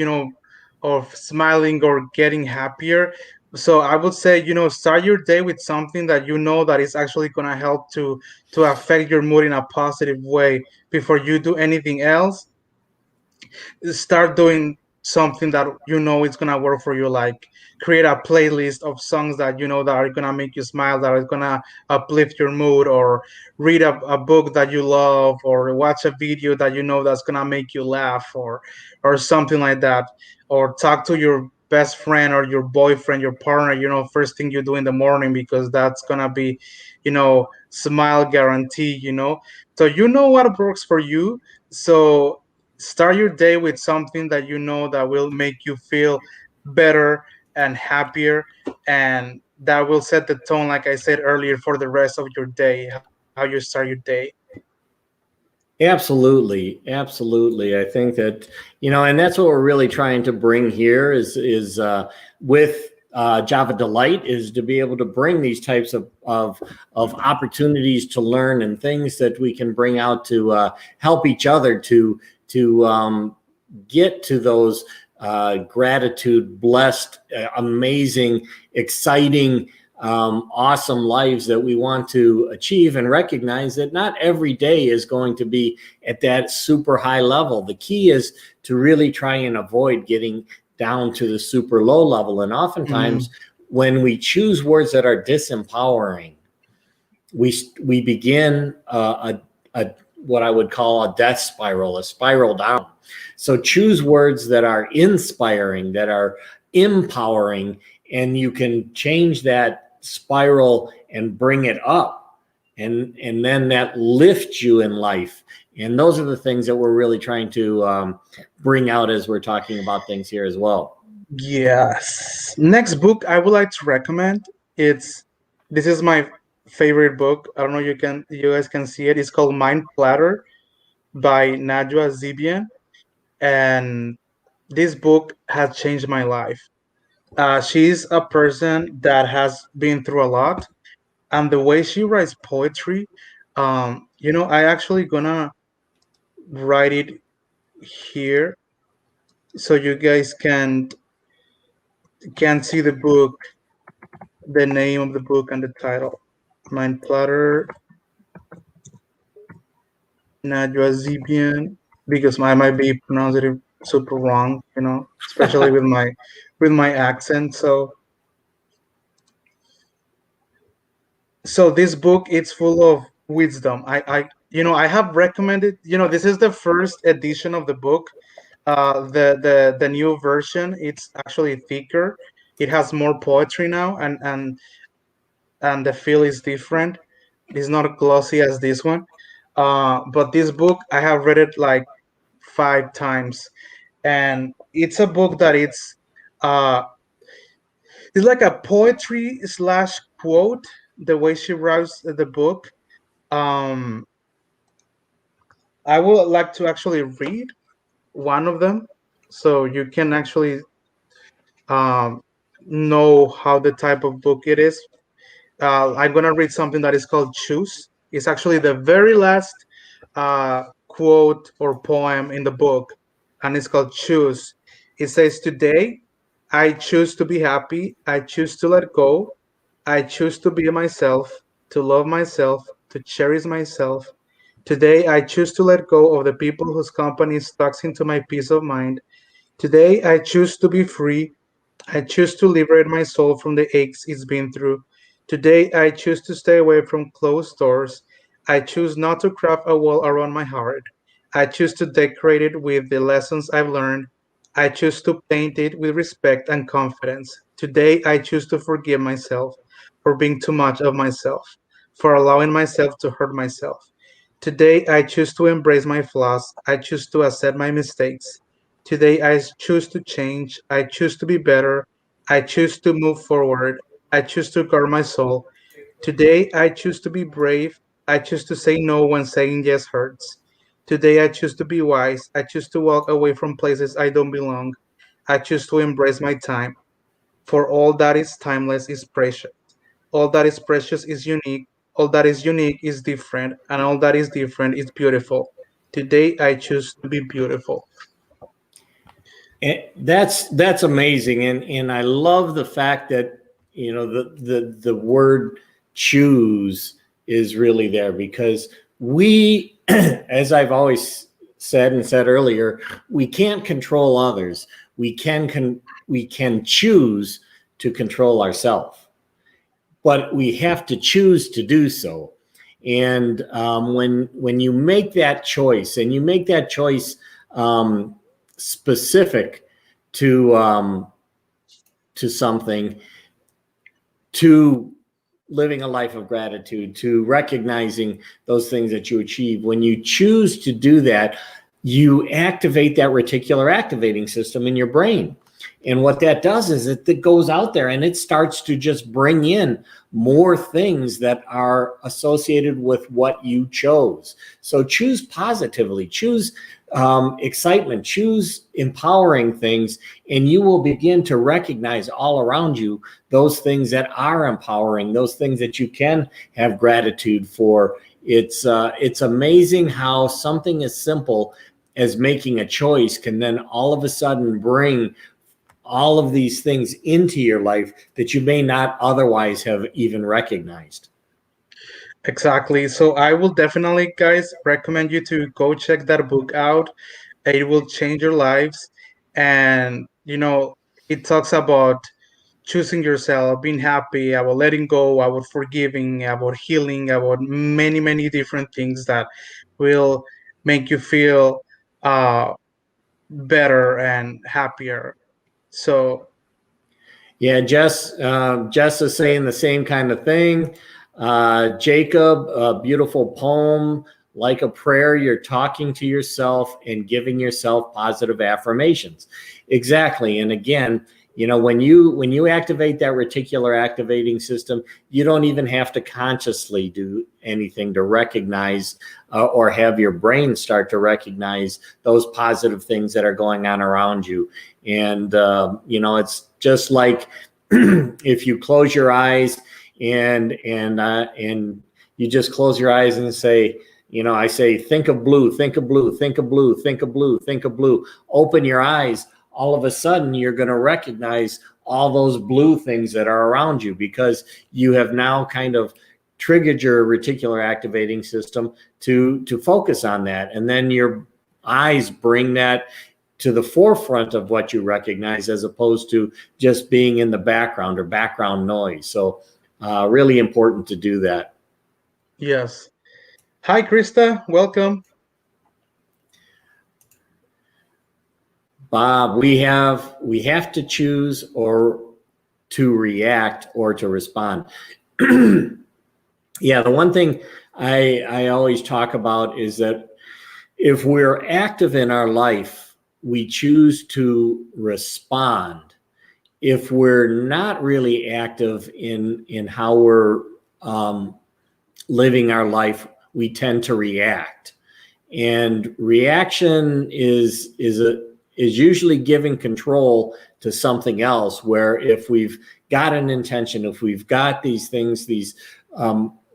S4: smiling or getting happier. So I would say, start your day with something that that is actually gonna help to affect your mood in a positive way before you do anything else. Start doing something that it's gonna work for you, like create a playlist of songs that that are gonna make you smile, that are gonna uplift your mood, or read a book that you love, or watch a video that that's gonna make you laugh, or something like that, or talk to your best friend or your boyfriend, your partner, first thing you do in the morning, because that's gonna be smile guarantee. So what works for you. So start your day with something that that will make you feel better and happier, and that will set the tone, like I said earlier, for the rest of your day, how you start your day.
S3: Absolutely. Absolutely. I think that, and that's what we're really trying to bring here is with Java Delight, is to be able to bring these types of opportunities to learn and things that we can bring out to help each other to get to those gratitude, blessed, amazing, exciting, awesome lives that we want to achieve, and recognize that not every day is going to be at that super high level. The key is to really try and avoid getting down to the super low level. And oftentimes when we choose words that are disempowering, we begin a what I would call a death spiral, a spiral down. So choose words that are inspiring, that are empowering, and you can change that spiral and bring it up, and then that lifts you in life. And those are the things that we're really trying to bring out as we're talking about things here as well.
S4: Yes. Next book I would like to recommend. This is my favorite book. I don't know you guys can see it. It's called Mind Platter by Najwa Zebian, and this book has changed my life. She's a person that has been through a lot, and the way she writes poetry, I actually gonna write it here so you guys can see the book, the name of the book and the title. Mind Platter, Najwa Zebian, because I might be pronouncing it super wrong, especially with my accent. So this book, it's full of wisdom. I have recommended, this is the first edition of the book. The new version, it's actually thicker. It has more poetry now, and the feel is different. It's not glossy as this one. But this book, I have read it like 5 times, and it's a book that it's like a poetry / quote, the way she writes the book. I would like to actually read one of them so you can actually know how the type of book it is. I'm gonna read something that is called Choose. It's actually the very last quote or poem in the book, and it's called Choose. It says, "Today, I choose to be happy. I choose to let go. I choose to be myself, to love myself, to cherish myself. Today, I choose to let go of the people whose company sucks into my peace of mind. Today, I choose to be free. I choose to liberate my soul from the aches it's been through. Today, I choose to stay away from closed doors. I choose not to craft a wall around my heart. I choose to decorate it with the lessons I've learned. I choose to paint it with respect and confidence. Today, I choose to forgive myself for being too much of myself, for allowing myself to hurt myself. Today, I choose to embrace my flaws. I choose to accept my mistakes. Today, I choose to change. I choose to be better. I choose to move forward. I choose to guard my soul. Today, I choose to be brave. I choose to say no when saying yes hurts. Today, I choose to be wise. I choose to walk away from places I don't belong. I choose to embrace my time. For all that is timeless is precious. All that is precious is unique. All that is unique is different. And all that is different is beautiful. Today, I choose to be beautiful."
S3: That's amazing, and I love the fact that the word choose is really there, because we, as I've always said and said earlier, we can't control others. We can choose to control ourselves, but we have to choose to do so. And when you make that choice, and you make that choice specific to something, to living a life of gratitude, to recognizing those things that you achieve, when you choose to do that, you activate that reticular activating system in your brain. And what that does is it goes out there and it starts to just bring in more things that are associated with what you chose. So choose positively, choose excitement, choose empowering things, and you will begin to recognize all around you those things that are empowering, those things that you can have gratitude for. It's amazing how something as simple as making a choice can then all of a sudden bring all of these things into your life that you may not otherwise have even recognized.
S4: Exactly. So I will definitely, guys, recommend you to go check that book out. It will change your lives. And, it talks about choosing yourself, being happy, about letting go, about forgiving, about healing, about many, many different things that will make you feel better and happier. So,
S3: Yeah, Jess is saying the same kind of thing. Jacob, a beautiful poem, like a prayer. You're talking to yourself and giving yourself positive affirmations. Exactly. And again, when you activate that reticular activating system, you don't even have to consciously do anything to recognize or have your brain start to recognize those positive things that are going on around you. And it's just like if you close your eyes and you just close your eyes and say, I say, think of blue, think of blue, think of blue, think of blue, think of blue. Open your eyes. All of a sudden, you're going to recognize all those blue things that are around you because you have now kind of triggered your reticular activating system to focus on that. And then your eyes bring that to the forefront of what you recognize as opposed to just being in the background or background noise. So really important to do that.
S4: yes. Hi, Krista. Welcome.
S3: Bob, we have to choose or to react or to respond. Yeah, the one thing I always talk about is that if we're active in our life, we choose to respond. If we're not really active in how we're living our life, we tend to react. And reaction is usually giving control to something else, where if we've got an intention, if we've got these things, these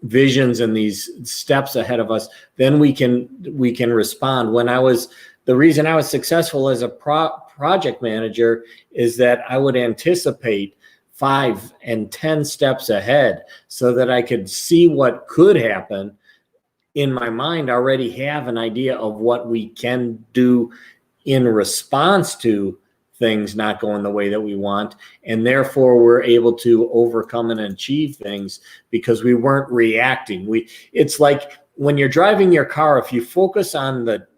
S3: visions and these steps ahead of us, then we can respond. The reason I was successful as a project manager is that I would anticipate 5 and 10 steps ahead so that I could see what could happen in my mind, already have an idea of what we can do in response to things not going the way that we want. And therefore we're able to overcome and achieve things because we weren't reacting. It's like when you're driving your car, if you focus on the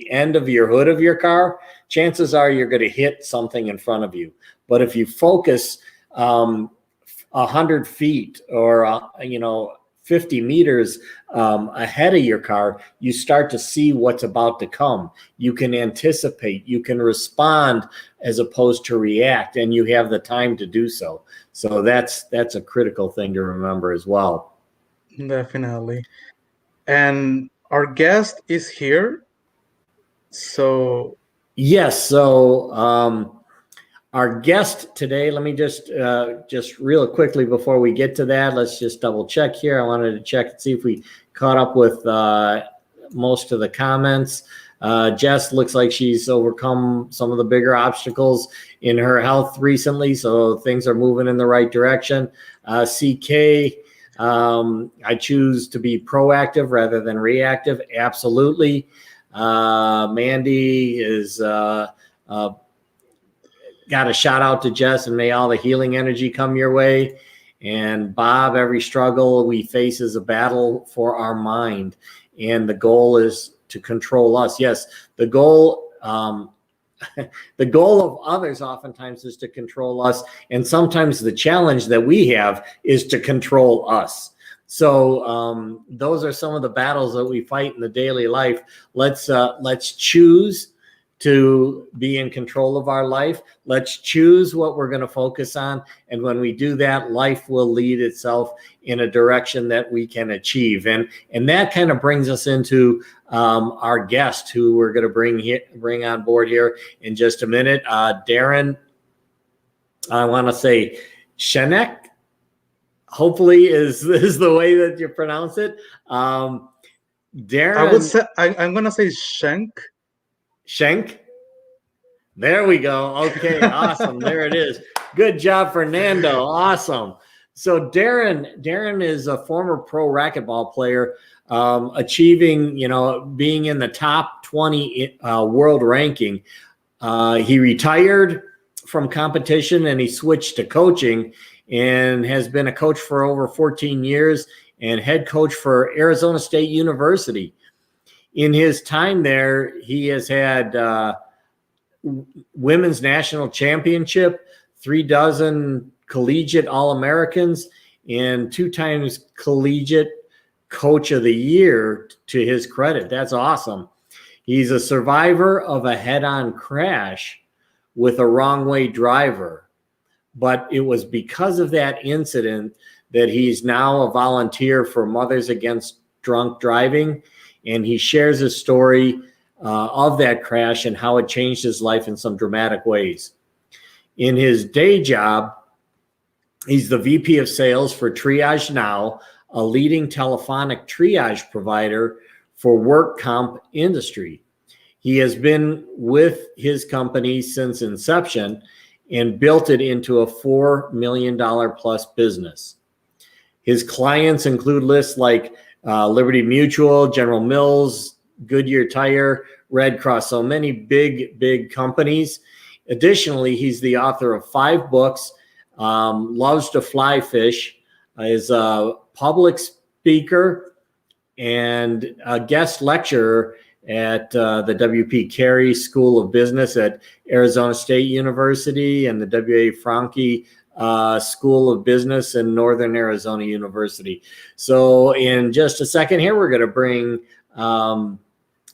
S3: end of your hood of your car, chances are you're going to hit something in front of you. But if you focus 100 feet or 50 meters ahead of your car, you start to see what's about to come. You can anticipate, you can respond as opposed to react, and you have the time to do so. So that's a critical thing to remember as well.
S4: Definitely. And our guest is here. So
S3: yes, so our guest today, let me just real quickly before we get to that, let's just double check here. I wanted to check and see if we caught up with most of the comments. Jess looks like she's overcome some of the bigger obstacles in her health recently, so things are moving in the right direction. CK, I choose to be proactive rather than reactive. Absolutely. Mandy is got a shout out to Jess, and may all the healing energy come your way. And Bob, every struggle we face is a battle for our mind, and the goal is to control us. Yes, the goal the goal of others oftentimes is to control us, and sometimes the challenge that we have is to control us. So those are some of the battles that we fight in the daily life. Let's choose to be in control of our life. Let's choose what we're going to focus on. And when we do that, life will lead itself in a direction that we can achieve. And that kind of brings us into our guest, who we're going to bring on board here in just a minute. Darrin, I want to say Schenck, hopefully is the way that you pronounce it. Darrin,
S4: I would say I'm gonna say Schenck.
S3: Schenck. There we go. Okay, awesome. There it is. Good job, Fernando. Awesome. So Darrin is a former pro racquetball player, achieving, being in the top 20 world ranking. He retired from competition and he switched to coaching, and has been a coach for over 14 years and head coach for Arizona State University. In his time there, he has had women's national championship, 3 Collegiate All Americans, and 2 times Collegiate Coach of the Year to his credit. That's awesome. He's a survivor of a head-on crash with a wrong-way driver. But it was because of that incident that he's now a volunteer for Mothers Against Drunk Driving. And he shares his story of that crash and how it changed his life in some dramatic ways. In his day job, he's the VP of sales for TriageNow, a leading telephonic triage provider for work comp industry. He has been with his company since inception and built it into a $4 million plus business. His clients include lists like Liberty Mutual, General Mills, Goodyear Tire, Red Cross, so many big companies. Additionally, he's the author of 5 books, loves to fly fish, is a public speaker and a guest lecturer at the W.P. Carey School of Business at Arizona State University and the W.A. Franke School of Business in Northern Arizona University. So in just a second here, we're going to bring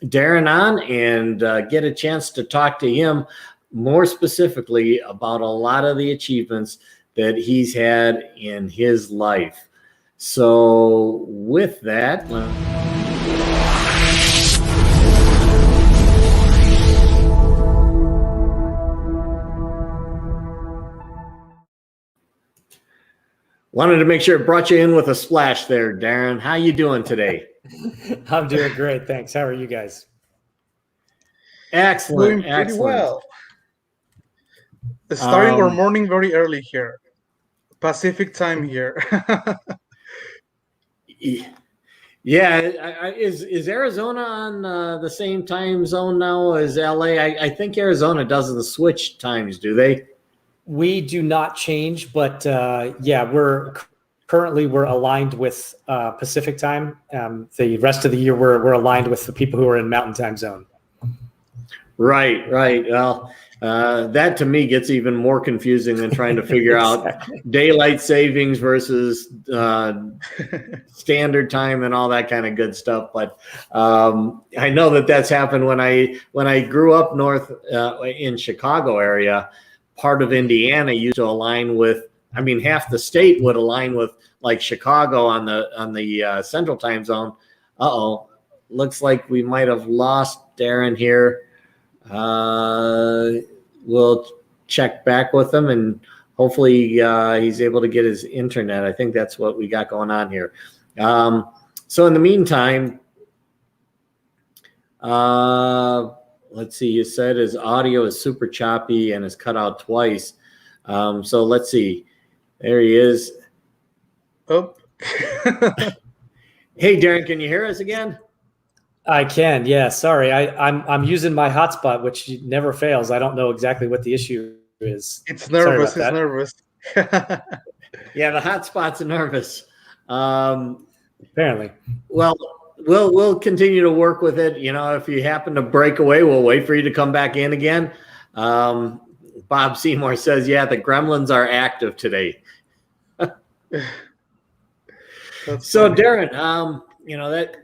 S3: Darrin on and get a chance to talk to him more specifically about a lot of the achievements that he's had in his life. So with that, wanted to make sure it brought you in with a splash there, Darrin. How you doing today?
S5: I'm doing great, thanks. How are you guys?
S3: Excellent.
S4: Doing pretty well.
S3: Excellent.
S4: Starting our morning very early here. Pacific time here.
S3: Yeah, is Arizona on the same time zone now as LA? I think Arizona doesn't switch times, do they?
S5: We do not change, but yeah, we're aligned with Pacific time. The rest of the year, we're aligned with the people who are in Mountain Time Zone. Right.
S3: Well, that to me gets even more confusing than trying to figure out daylight savings versus standard time and all that kind of good stuff. But I know that that's happened when I grew up north in Chicago area. Part of Indiana used to align with, half the state would align with like Chicago on the central time zone. Looks like we might have lost Darrin here. We'll check back with him and hopefully he's able to get his internet. I think that's what we got going on here. So in the meantime, let's see, you said his audio is super choppy and is cut out twice. So let's see. There he is.
S4: Oh.
S3: Hey, Darrin, can you hear us again?
S5: I can, yeah. Sorry, I'm using my hotspot, which never fails. I don't know exactly what the issue is.
S4: It's nervous. It's nervous.
S3: Yeah, the hotspot's nervous.
S5: Apparently.
S3: Well, we'll continue to work with it. If you happen to break away, we'll wait for you to come back in again. Bob Seymour says, yeah, the gremlins are active today. So Darrin, that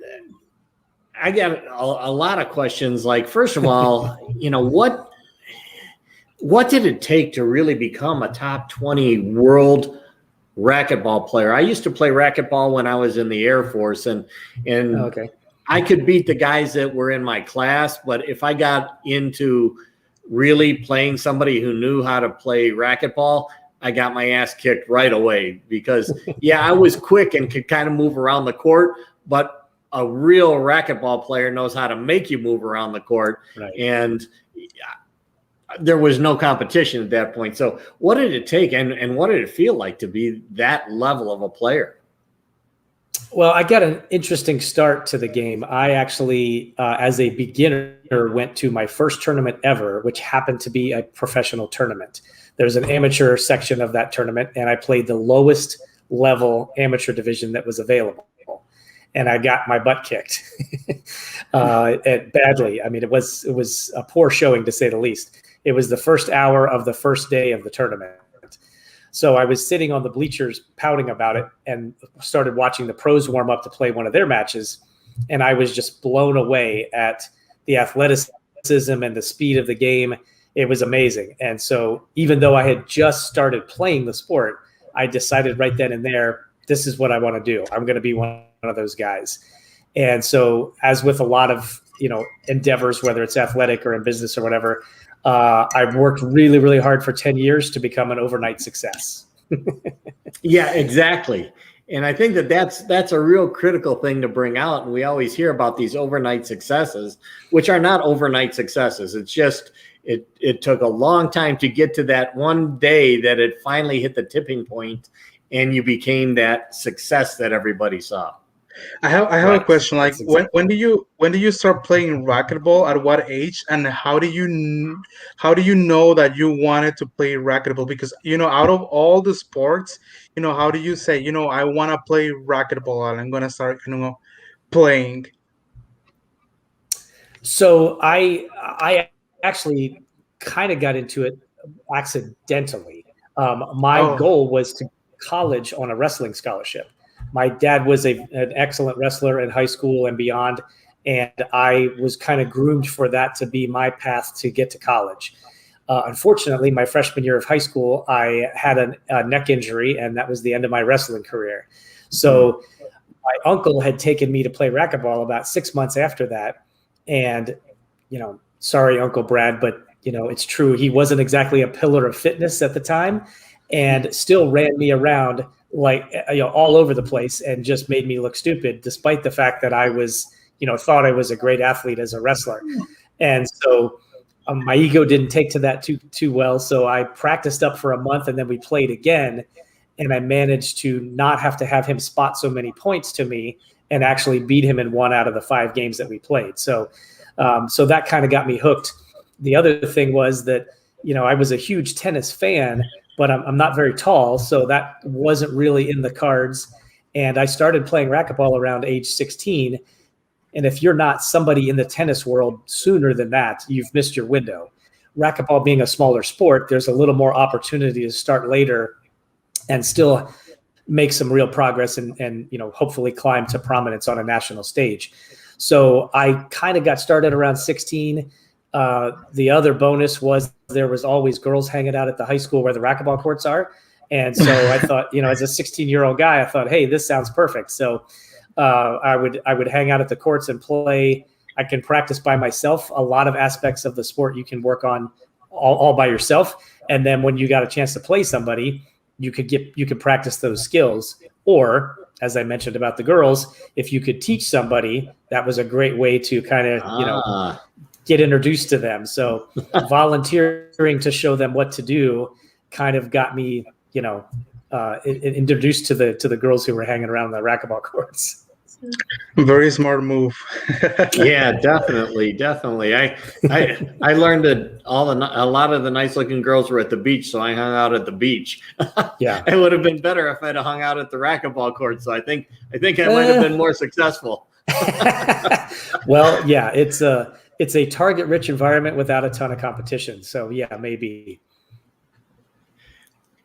S3: I got a lot of questions. Like, first of all, what did it take to really become a top 20 world racquetball player? I used to play racquetball when I was in the Air Force, and
S5: Okay.
S3: I could beat the guys that were in my class, but if I got into really playing somebody who knew how to play racquetball, I got my ass kicked right away because, I was quick and could kind of move around the court, but a real racquetball player knows how to make you move around the court.
S5: Right.
S3: And there was no competition at that point. So what did it take and what did it feel like to be that level of a player?
S5: Well, I got an interesting start to the game. I actually, as a beginner, went to my first tournament ever, which happened to be a professional tournament. There's an amateur section of that tournament, and I played the lowest level amateur division that was available. And I got my butt kicked badly. I mean, it was a poor showing, to say the least. It was the first hour of the first day of the tournament. So I was sitting on the bleachers pouting about it and started watching the pros warm up to play one of their matches. And I was just blown away at the athleticism and the speed of the game. It was amazing. And so even though I had just started playing the sport, I decided right then and there, this is what I want to do. I'm going to be one of those guys. And so as with a lot of, endeavors, whether it's athletic or in business or whatever, I've worked really, really hard for 10 years to become an overnight success.
S3: Yeah, exactly. And I think that's a real critical thing to bring out. And we always hear about these overnight successes, which are not overnight successes. It's just, it took a long time to get to that one day that it finally hit the tipping point and you became that success that everybody saw.
S4: I have a question. Like, when do you start playing racquetball? At what age? And how do you know that you wanted to play racquetball? Because out of all the sports, how do you say, I want to play racquetball and I'm gonna start playing?
S5: So I actually kind of got into it accidentally. My goal was to college on a wrestling scholarship. My dad was an excellent wrestler in high school and beyond, and I was kind of groomed for that to be my path to get to college. Unfortunately, my freshman year of high school, I had a neck injury, and that was the end of my wrestling career. So my uncle had taken me to play racquetball about 6 months after that. And, sorry, Uncle Brad, but, it's true. He wasn't exactly a pillar of fitness at the time and still ran me around like, all over the place and just made me look stupid, despite the fact that I was, thought I was a great athlete as a wrestler. And so my ego didn't take to that too well. So I practiced up for a month and then we played again. And I managed to not have to have him spot so many points to me and actually beat him in 1 out of the 5 games that we played. So that kind of got me hooked. The other thing was that, I was a huge tennis fan, but I'm not very tall, so that wasn't really in the cards. And I started playing racquetball around age 16. And if you're not somebody in the tennis world sooner than that, you've missed your window. Racquetball being a smaller sport, there's a little more opportunity to start later and still make some real progress and hopefully climb to prominence on a national stage. So I kind of got started around 16. The other bonus was there was always girls hanging out at the high school where the racquetball courts are. And so I thought, as a 16-year-old guy, I thought, hey, this sounds perfect. So I would hang out at the courts and play. I can practice by myself. A lot of aspects of the sport you can work on all by yourself. And then when you got a chance to play somebody, you could practice those skills. Or, as I mentioned about the girls, if you could teach somebody, that was a great way to kind of, get introduced to them. So volunteering to show them what to do kind of got me, introduced to the girls who were hanging around the racquetball courts.
S4: Very smart move.
S3: Yeah, definitely. I learned that a lot of the nice looking girls were at the beach, so I hung out at the beach.
S5: Yeah,
S3: it would have been better if I'd have hung out at the racquetball court. So I think I might have been more successful.
S5: Well, yeah, it's a target-rich environment without a ton of competition. So yeah, maybe.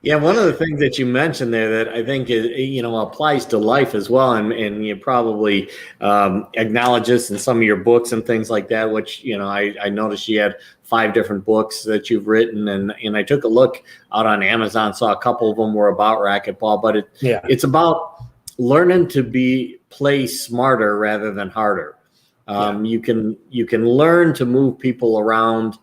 S3: Yeah, one of the things that you mentioned there that I think is, applies to life as well, and you probably acknowledge this in some of your books and things like that. Which I noticed you had 5 different books that you've written, and I took a look out on Amazon, saw a couple of them were about racquetball, but it's about learning to play smarter rather than harder. You can learn to move people around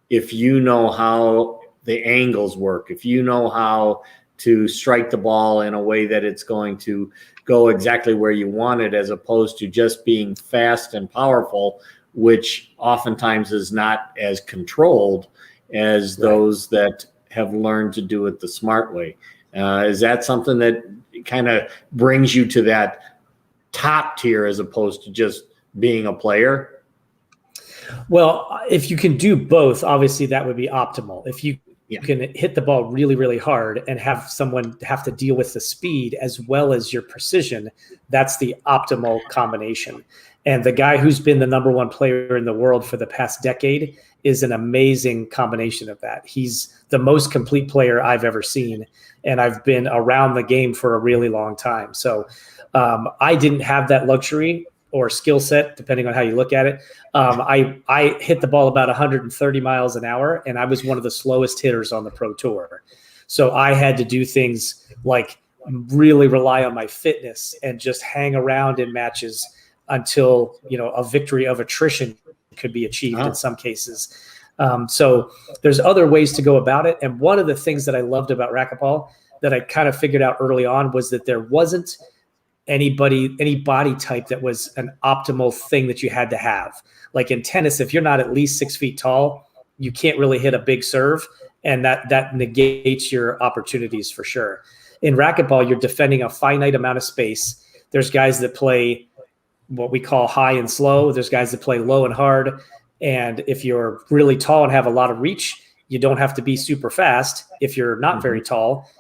S3: if you know how the angles work, if you know how to strike the ball in a way that it's going to go exactly where you want it, as opposed to just being fast and powerful, which oftentimes is not as controlled as those that have learned to do it the smart way. Is that something that kind of brings you to that top tier as opposed to just being a player?
S5: Well, if you can do both, obviously that would be optimal. If you can hit the ball really, really hard and have someone have to deal with the speed as well as your precision, that's the optimal combination. And the guy who's been the number 1 player in the world for the past decade is an amazing combination of that. He's the most complete player I've ever seen. And I've been around the game for a really long time. So I didn't have that luxury or skill set, depending on how you look at it. I hit the ball about 130 miles an hour, and I was one of the slowest hitters on the Pro Tour. So I had to do things like really rely on my fitness and just hang around in matches until, a victory of attrition could be achieved in some cases. So there's other ways to go about it. And one of the things that I loved about racquetball that I kind of figured out early on was that there wasn't any body type that was an optimal thing that you had to have. Like in tennis, if you're not at least 6 feet tall, you can't really hit a big serve, and that negates your opportunities for sure. In racquetball, you're defending a finite amount of space. There's guys that play what we call high and slow. There's guys that play low and hard. And if you're really tall and have a lot of reach, you don't have to be super fast. If you're not very tall,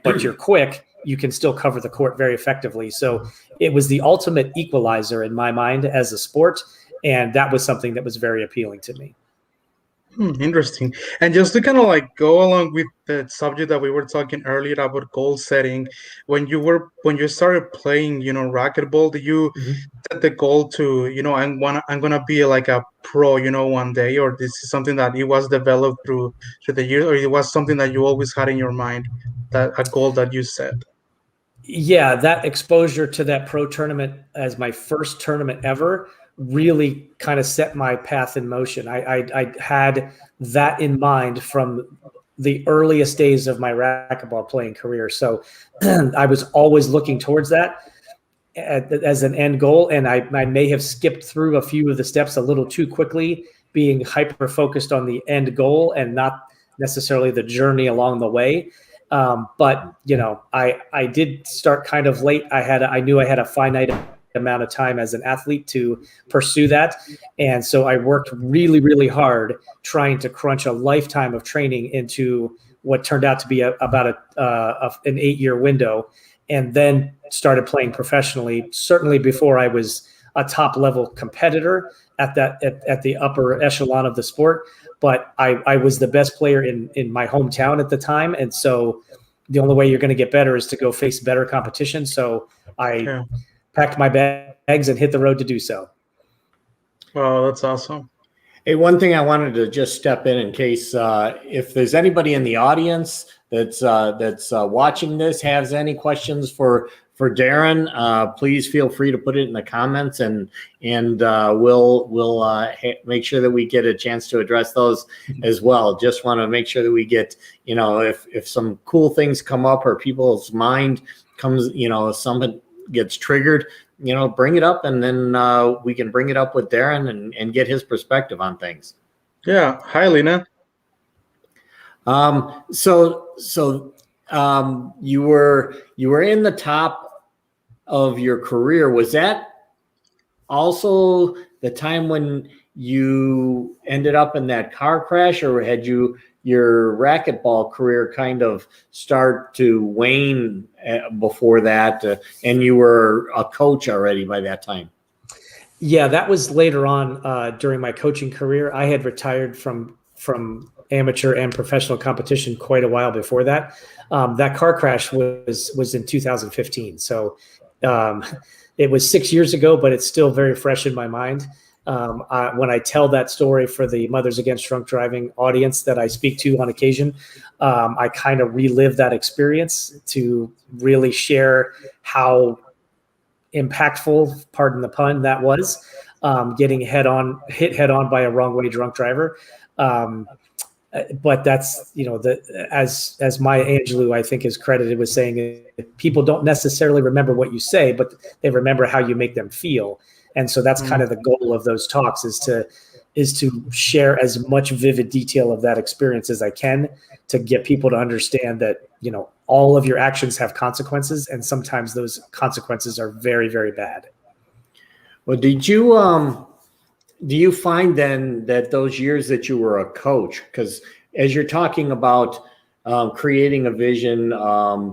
S5: but you're quick, you can still cover the court very effectively. So it was the ultimate equalizer in my mind as a sport. And that was something that was very appealing to me.
S4: Interesting. And just to kind of like go along with the subject that we were talking earlier about goal setting, when you started playing, racquetball, did you set the goal to, I'm gonna be like a pro, one day, or this is something that it was developed through the years, or it was something that you always had in your mind, that a goal that you set?
S5: Yeah, that exposure to that pro tournament as my first tournament ever really kind of set my path in motion. I had that in mind from the earliest days of my racquetball playing career. So I was always looking towards that as an end goal. And I may have skipped through a few of the steps a little too quickly, being hyper focused on the end goal and not necessarily the journey along the way. But I did start kind of late. I knew I had a finite amount of time as an athlete to pursue that. And so I worked really, really hard trying to crunch a lifetime of training into what turned out to be about an 8-year window, and then started playing professionally, certainly before I was a top level competitor at the upper echelon of the sport. But I was the best player in my hometown at the time. And so the only way you're going to get better is to go face better competition. So I packed my bags and hit the road to do so.
S4: Wow, that's awesome.
S3: Hey, one thing I wanted to just step in case if there's anybody in the audience that's watching this has any questions for Darrin, please feel free to put it in the comments, and we'll make sure that we get a chance to address those as well. Just want to make sure that we get, if some cool things come up or people's mind comes, something gets triggered, bring it up, and then we can bring it up with Darrin and get his perspective on things.
S4: Yeah. Hi, Lena.
S3: So you were in the top of your career. Was that also the time when you ended up in that car crash, or had your racquetball career kind of start to wane before that, and you were a coach already by that time? Yeah,
S5: that was later on during my coaching career. I had retired from amateur and professional competition quite a while before that. That car crash was in 2015. So it was 6 years ago, but it's still very fresh in my mind. When I tell that story for the Mothers Against Drunk Driving audience that I speak to on occasion, I kind of relive that experience to really share how impactful, pardon the pun, that was, getting hit head on by a wrong way drunk driver. But that's, as Maya Angelou, I think, is credited with saying, people don't necessarily remember what you say, but they remember how you make them feel. And so that's kind of the goal of those talks, is to share as much vivid detail of that experience as I can, to get people to understand that, all of your actions have consequences, and sometimes those consequences are very, very bad.
S3: Well, do you find then that those years that you were a coach, because as you're talking about creating a vision,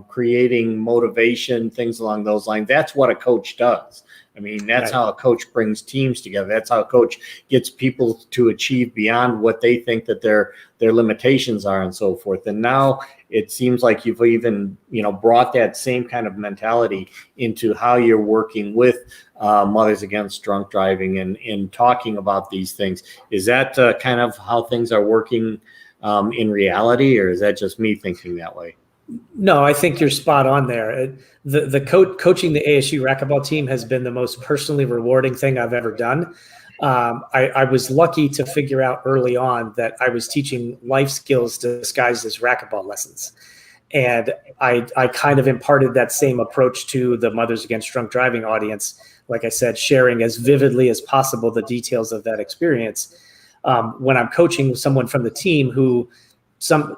S3: creating motivation, things along those lines, that's what a coach does. I mean, that's how a coach brings teams together. That's how a coach gets people to achieve beyond what they think that their limitations are and so forth. And now it seems like you've even, brought that same kind of mentality into how you're working with Mothers Against Drunk Driving and talking about these things. Is that kind of how things are working in reality, or is that just me thinking that way?
S5: No, I think you're spot on there. Coaching the ASU racquetball team has been the most personally rewarding thing I've ever done. I was lucky to figure out early on that I was teaching life skills disguised as racquetball lessons. And I kind of imparted that same approach to the Mothers Against Drunk Driving audience. Like I said, sharing as vividly as possible the details of that experience. When I'm coaching someone from the team who,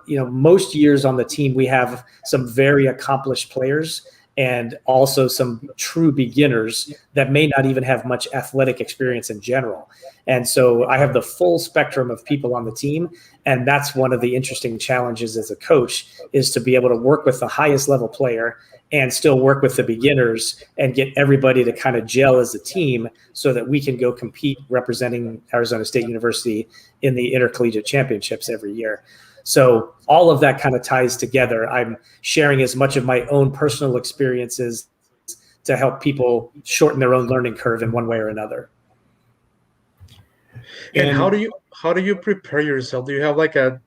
S5: most years on the team, we have some very accomplished players and also some true beginners that may not even have much athletic experience in general. And so I have the full spectrum of people on the team. And that's one of the interesting challenges as a coach, is to be able to work with the highest level player and still work with the beginners and get everybody to kind of gel as a team so that we can go compete representing Arizona State University in the intercollegiate championships every year. So all of that kind of ties together. I'm sharing as much of my own personal experiences to help people shorten their own learning curve in one way or another.
S4: And how do you prepare yourself? Do you have like a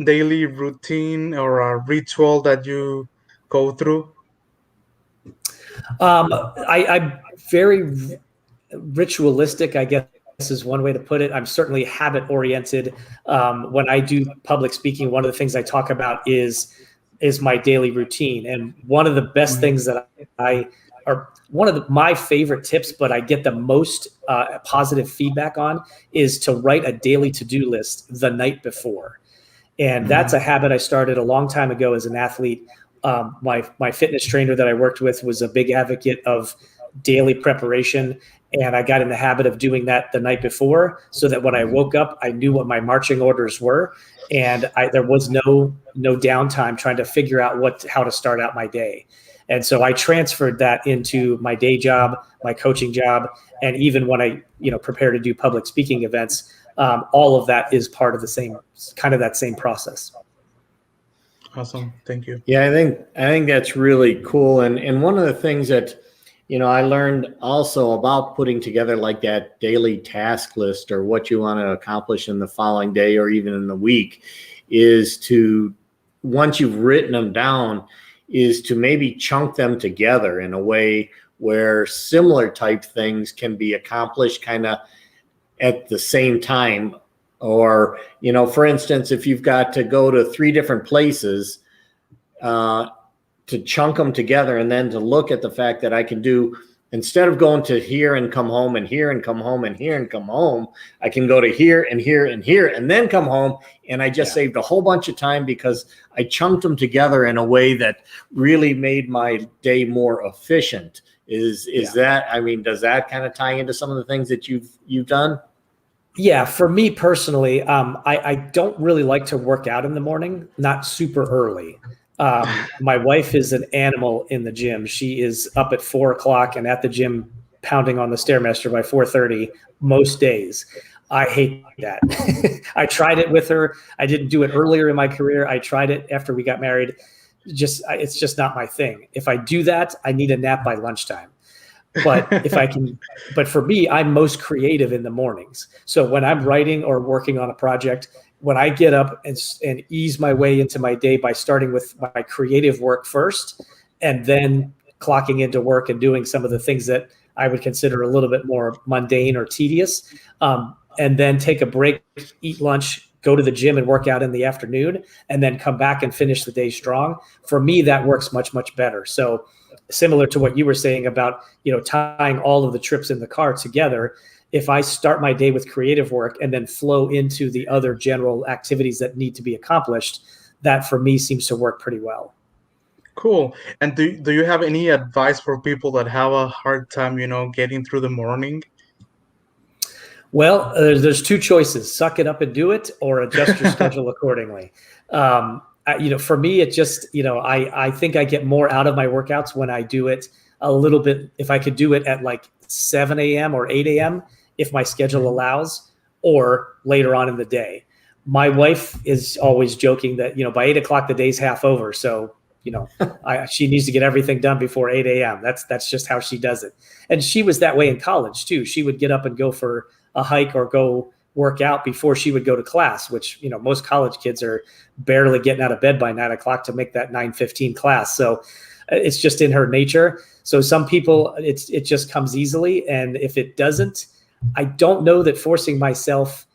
S4: daily routine or a ritual that you go through?
S5: I'm very ritualistic, I guess is one way to put it. I'm certainly habit oriented. When I do public speaking, one of the things I talk about is my daily routine. And one of the best things that my favorite tips, but I get the most positive feedback on, is to write a daily to-do list the night before. And that's a habit I started a long time ago as an athlete. My fitness trainer that I worked with was a big advocate of daily preparation. And I got in the habit of doing that the night before, so that when I woke up, I knew what my marching orders were. And there was no downtime trying to figure out how to start out my day. And so I transferred that into my day job, my coaching job, and even when I prepare to do public speaking events, all of that is part of the same kind of that same process.
S4: Awesome. Thank you.
S3: Yeah, I think that's really cool. And one of the things that I learned also about putting together like that daily task list, or what you want to accomplish in the following day or even in the week, is to, once you've written them down, is to maybe chunk them together in a way where similar type things can be accomplished kind of at the same time. Or, for instance, if you've got to go to 3 different places, to chunk them together, and then to look at the fact that I can do, instead of going to here and come home and here and come home and here and come home, I can go to here and here and here and then come home. And I just saved a whole bunch of time because I chunked them together in a way that really made my day more efficient. Is that, does that kind of tie into some of the things that you've done?
S5: Yeah, for me personally, I don't really like to work out in the morning, not super early. My wife is an animal in the gym. She is up at 4 o'clock and at the gym pounding on the Stairmaster by 4:30 most days. I hate that. I tried it with her. I didn't do it earlier in my career. I tried it after we got married. It's just not my thing. If I do that, I need a nap by lunchtime. But if I can, but for me, I'm most creative in the mornings. So when I'm writing or working on a project, when I get up and ease my way into my day by starting with my creative work first, and then clocking into work and doing some of the things that I would consider a little bit more mundane or tedious, and then take a break, eat lunch, go to the gym and work out in the afternoon, and then come back and finish the day strong. For me, that works much, much better. So similar to what you were saying about, tying all of the trips in the car together, if I start my day with creative work and then flow into the other general activities that need to be accomplished, that for me seems to work pretty well.
S4: Cool. And do you have any advice for people that have a hard time, getting through the morning?
S5: Well, there's two choices: suck it up and do it, or adjust your schedule accordingly. For me, it just, I think I get more out of my workouts when I do it a little bit. If I could do it at like 7 a.m. or 8 a.m., if my schedule allows, or later on in the day. My wife is always joking that, by 8 o'clock, the day's half over. So, she needs to get everything done before 8 a.m. That's just how she does it. And she was that way in college too. She would get up and go for a hike or go work out before she would go to class, which, most college kids are barely getting out of bed by 9 o'clock to make that 9:15 class. So it's just in her nature. So some people, it just comes easily. And if it doesn't, I don't know that forcing myself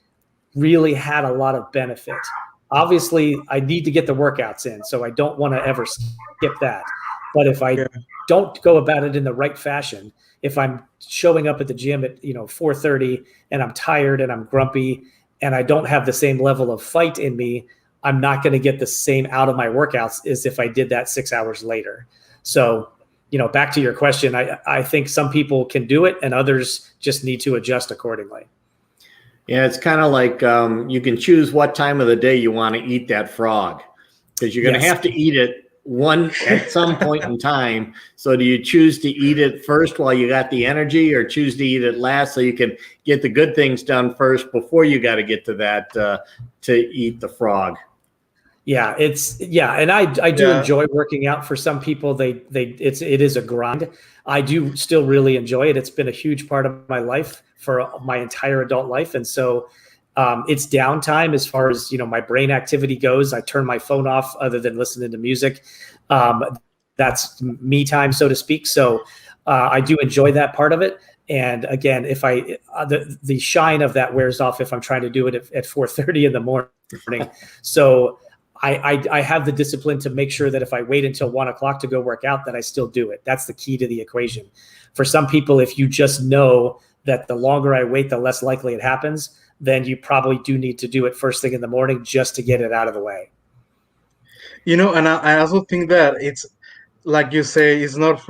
S5: really had a lot of benefit. Obviously, I need to get the workouts in, so I don't want to ever skip that. But if I don't go about it in the right fashion, if I'm showing up at the gym at 4:30 and I'm tired and I'm grumpy and I don't have the same level of fight in me, I'm not going to get the same out of my workouts as if I did that 6 hours later. So, back to your question, I think some people can do it and others just need to adjust accordingly.
S3: Yeah, it's kind of like you can choose what time of the day you want to eat that frog, because you're going to have to eat it at some point in time. So do you choose to eat it first while you got the energy, or choose to eat it last so you can get the good things done first before you got to get to that to eat the frog?
S5: Yeah, and I do enjoy working out. For some people, it is a grind. I do still really enjoy it. It's been a huge part of my life for my entire adult life, and so it's downtime as far as my brain activity goes. I turn my phone off other than listening to music. That's me time, so to speak. So I do enjoy that part of it. And again, if the shine of that wears off if I'm trying to do it at 4:30 in the morning. So I have the discipline to make sure that if I wait until 1 o'clock to go work out, that I still do it. That's the key to the equation. For some people, if you just know that the longer I wait, the less likely it happens, then you probably do need to do it first thing in the morning just to get it out of the way.
S4: And I also think that it's like you say, it's not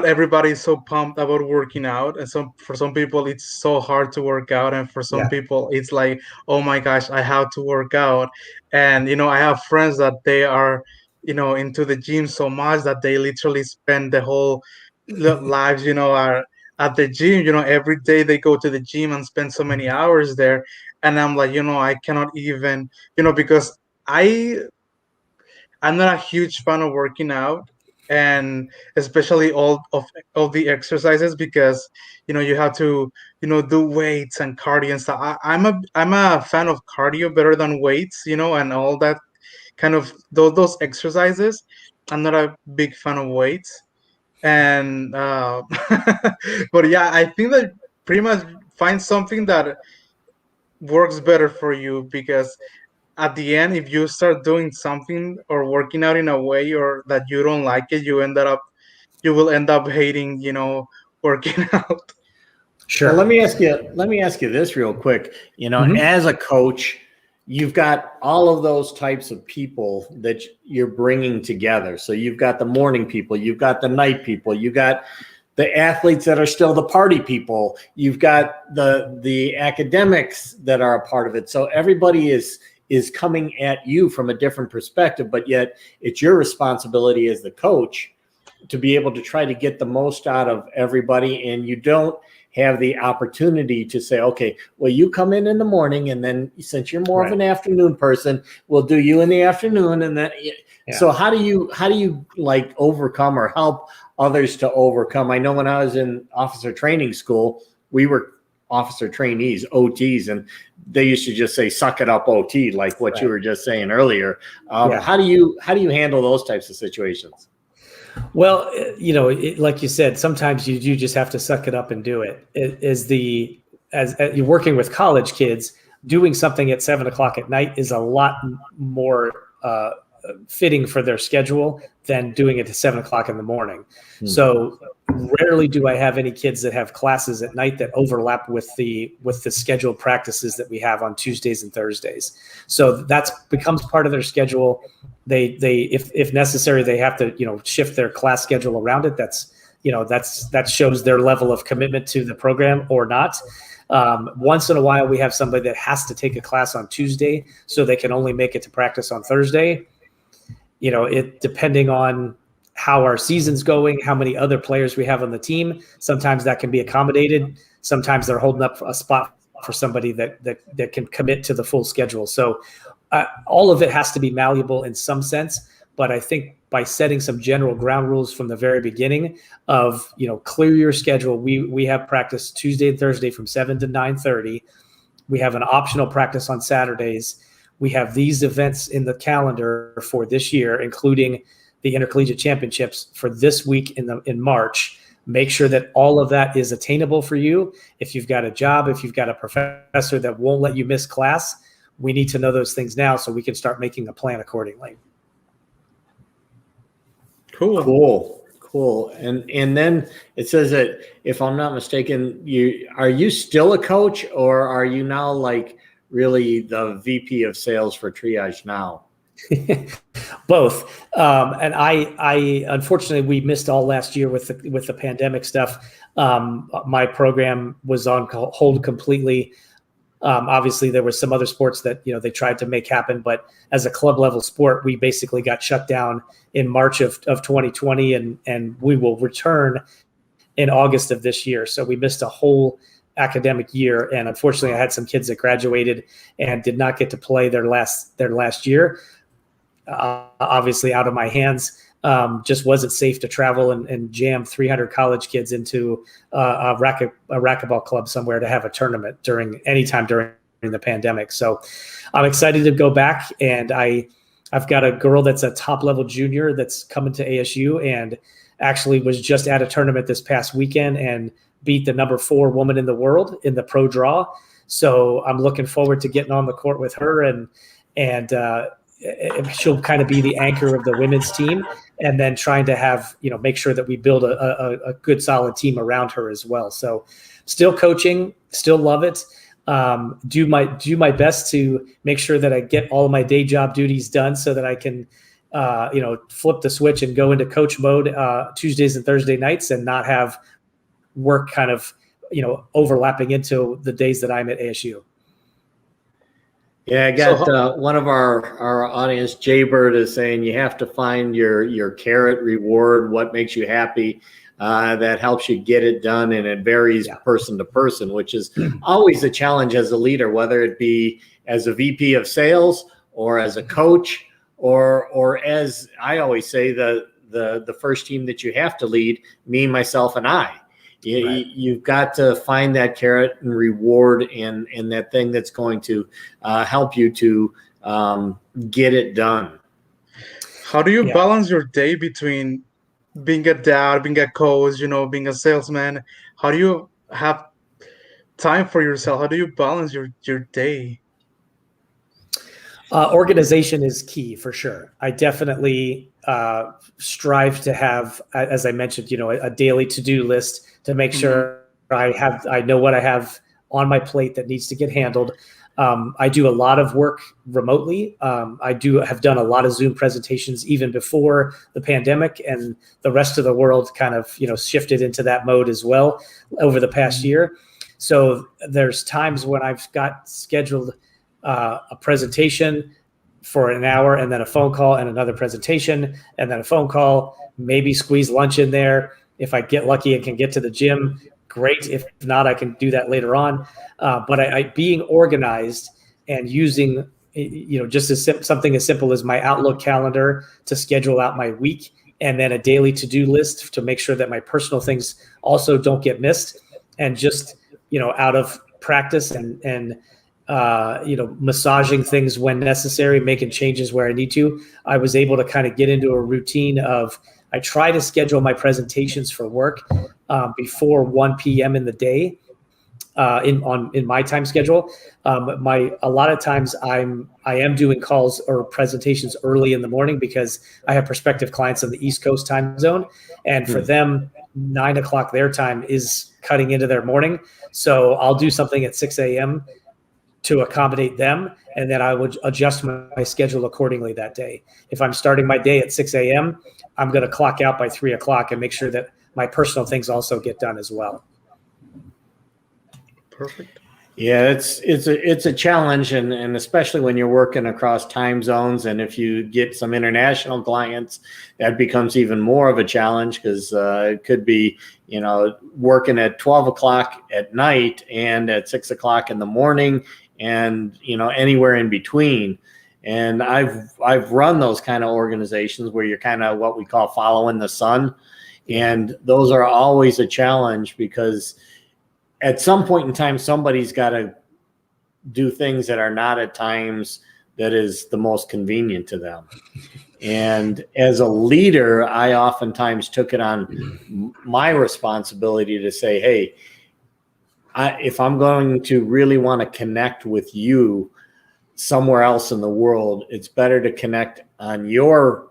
S4: everybody is so pumped about working out, and for some people it's so hard to work out, and for some people it's like, oh my gosh, I have to work out. And I have friends that they are into the gym so much that they literally spend the whole lives are at the gym. Every day they go to the gym and spend so many hours there, and I'm like, I cannot even, because I'm not a huge fan of working out, and especially all of the exercises, because you have to do weights and cardio and stuff. I'm a fan of cardio better than weights, and all that kind of those exercises. I'm not a big fan of weights, and but yeah, I think that pretty much find something that works better for you, because at the end, if you start doing something or working out in a way or that you don't like it, you will end up hating, working out.
S3: Sure. Well, let me ask you this real quick. As a coach, you've got all of those types of people that you're bringing together. So you've got the morning people, you've got the night people, you've got the athletes that are still the party people, you've got the academics that are a part of it. So everybody is coming at you from a different perspective, but yet it's your responsibility as the coach to be able to try to get the most out of everybody. And you don't have the opportunity to say, okay, well, you come in the morning, and then since you're more of an afternoon person, we'll do you in the afternoon. And then, so how do you like overcome or help others to overcome? I know when I was in officer training school, we were officer trainees, OTs, and they used to just say, suck it up, OT, like what you were just saying earlier. How do you handle those types of situations?
S5: Well, like you said, sometimes you do just have to suck it up and do it. As you're working with college kids, doing something at 7 o'clock at night is a lot more fitting for their schedule than doing it at 7 o'clock in the morning. So rarely do I have any kids that have classes at night that overlap with the scheduled practices that we have on Tuesdays and Thursdays. So that becomes part of their schedule. They if necessary, they have to shift their class schedule around it. That shows their level of commitment to the program or not. Once in a while, we have somebody that has to take a class on Tuesday, so they can only make it to practice on Thursday. Depending on how our season's going, how many other players we have on the team, sometimes that can be accommodated. Sometimes they're holding up a spot for somebody that can commit to the full schedule. So all of it has to be malleable in some sense. But I think by setting some general ground rules from the very beginning of, clear your schedule. We have practice Tuesday and Thursday from 7 to 9:30. We have an optional practice on Saturdays. We have these events in the calendar for this year, including the Intercollegiate Championships for this week in March. Make sure that all of that is attainable for you. If you've got a job, if you've got a professor that won't let you miss class, we need to know those things now so we can start making a plan accordingly.
S3: Cool. And then it says that, if I'm not mistaken, are you still a coach, or are you now like really the VP of sales for TriageNow?
S5: Both. And I unfortunately, we missed all last year with the pandemic stuff. My program was on hold completely. Obviously, there were some other sports that they tried to make happen, but as a club level sport, we basically got shut down in March of 2020, and we will return in August of this year. So we missed a whole academic year, and unfortunately, I had some kids that graduated and did not get to play their last year. Obviously, out of my hands. Just wasn't safe to travel and jam 300 college kids into a racquetball club somewhere to have a tournament during the pandemic. So I'm excited to go back, and I've got a girl that's a top level junior that's coming to ASU, and actually was just at a tournament this past weekend and beat the number 4 woman in the world in the pro draw. So I'm looking forward to getting on the court with her, and she'll kind of be the anchor of the women's team, and then trying to have, make sure that we build a good solid team around her as well. So still coaching, still love it. Do my best to make sure that I get all of my day job duties done so that I can, flip the switch and go into coach mode Tuesdays and Thursday nights, and not have work kind of, overlapping into the days that I'm at ASU.
S3: Yeah, I got one of our audience, Jaybird, is saying you have to find your carrot reward, what makes you happy, that helps you get it done, and it varies person to person, which is always a challenge as a leader, whether it be as a VP of sales or as a coach, or as I always say, the first team that you have to lead, me, myself, and I. You've got to find that carrot and reward and that thing that's going to help you to get it done.
S4: How do you balance your day between being a dad, being a coach, being a salesman? How do you have time for yourself? How do you balance your day?
S5: Organization is key for sure. I definitely strive to have, as I mentioned, a daily to-do list to make sure I know what I have on my plate that needs to get handled. I do a lot of work remotely. I have done a lot of Zoom presentations even before the pandemic, and the rest of the world kind of, shifted into that mode as well over the past year. So there's times when I've got scheduled a presentation for an hour, and then a phone call, and another presentation, and then a phone call, maybe squeeze lunch in there. If I get lucky and can get to the gym great. If not, I can do that later on. But I being organized and using, just something as simple as my Outlook calendar to schedule out my week, and then a daily to-do list to make sure that my personal things also don't get missed. And just, out of practice and massaging things when necessary, making changes where I need to, I was able to kind of get into a routine of, I try to schedule my presentations for work before 1 p.m. in the day in my time schedule. A lot of times I am doing calls or presentations early in the morning because I have prospective clients on the East Coast time zone, and for them, 9 o'clock their time is cutting into their morning. So I'll do something at 6 a.m. to accommodate them, and then I would adjust my schedule accordingly that day. If I'm starting my day at 6 a.m., I'm going to clock out by 3 o'clock and make sure that my personal things also get done as well.
S4: Perfect.
S3: Yeah, it's a challenge, and especially when you're working across time zones, and if you get some international clients, that becomes even more of a challenge, because it could be, working at 12 o'clock at night and at 6 o'clock in the morning, and anywhere in between. And I've run those kind of organizations where you're kind of what we call following the sun, and those are always a challenge, because at some point in time, somebody's got to do things that are not at times that is the most convenient to them. And as a leader, I oftentimes took it on my responsibility to say, hey, if I'm going to really want to connect with you somewhere else in the world, it's better to connect on in your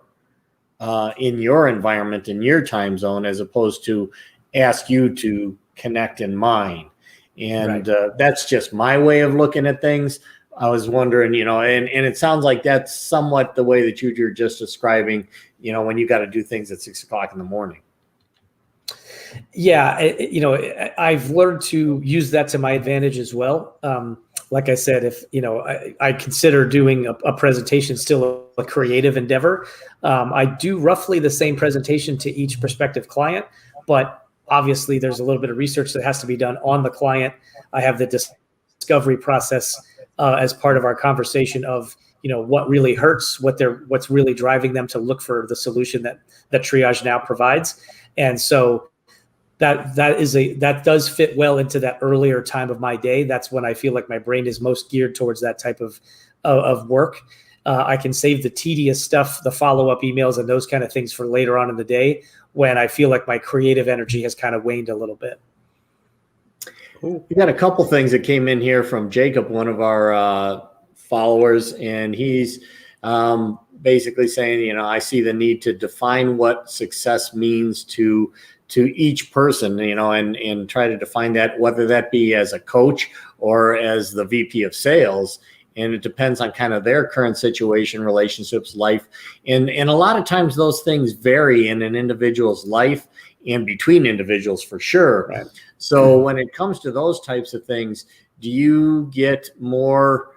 S3: environment, in your time zone, as opposed to ask you to connect in mine. And that's just my way of looking at things. I was wondering, and it sounds like that's somewhat the way that you're just describing, when you got to do things at 6 o'clock in the morning.
S5: Yeah. I've learned to use that to my advantage as well. Like I said, if, I consider doing a presentation still a creative endeavor. I do roughly the same presentation to each prospective client, but obviously there's a little bit of research that has to be done on the client. I have the discovery process as part of our conversation of, what really hurts, what's really driving them to look for the solution that TriageNow provides. And so that does fit well into that earlier time of my day. That's when I feel like my brain is most geared towards that type of work. I can save the tedious stuff, the follow-up emails and those kind of things for later on in the day, when I feel like my creative energy has kind of waned a little bit.
S3: We got a couple things that came in here from Jacob, one of our followers, and he's basically saying, I see the need to define what success means to each person, and try to define that, whether that be as a coach or as the VP of sales. And it depends on kind of their current situation, relationships, life. And a lot of times those things vary in an individual's life and between individuals, for sure. Right. So when it comes to those types of things, do you get more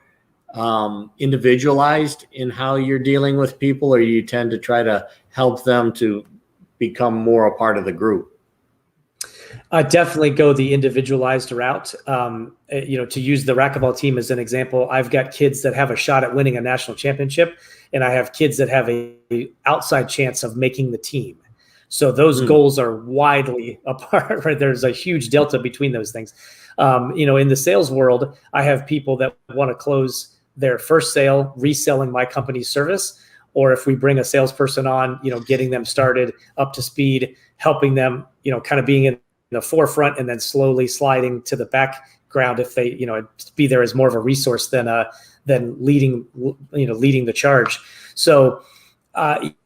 S3: individualized in how you're dealing with people, or you tend to try to help them to become more a part of the group?
S5: I definitely go the individualized route. To use the racquetball team as an example, I've got kids that have a shot at winning a national championship, and I have kids that have a outside chance of making the team. So those goals are widely apart, right? There's a huge delta between those things. In the sales world, I have people that want to close their first sale reselling my company's service, or if we bring a salesperson on, getting them started up to speed, helping them, kind of being in the forefront and then slowly sliding to the background if they, be there as more of a resource than leading the charge. So,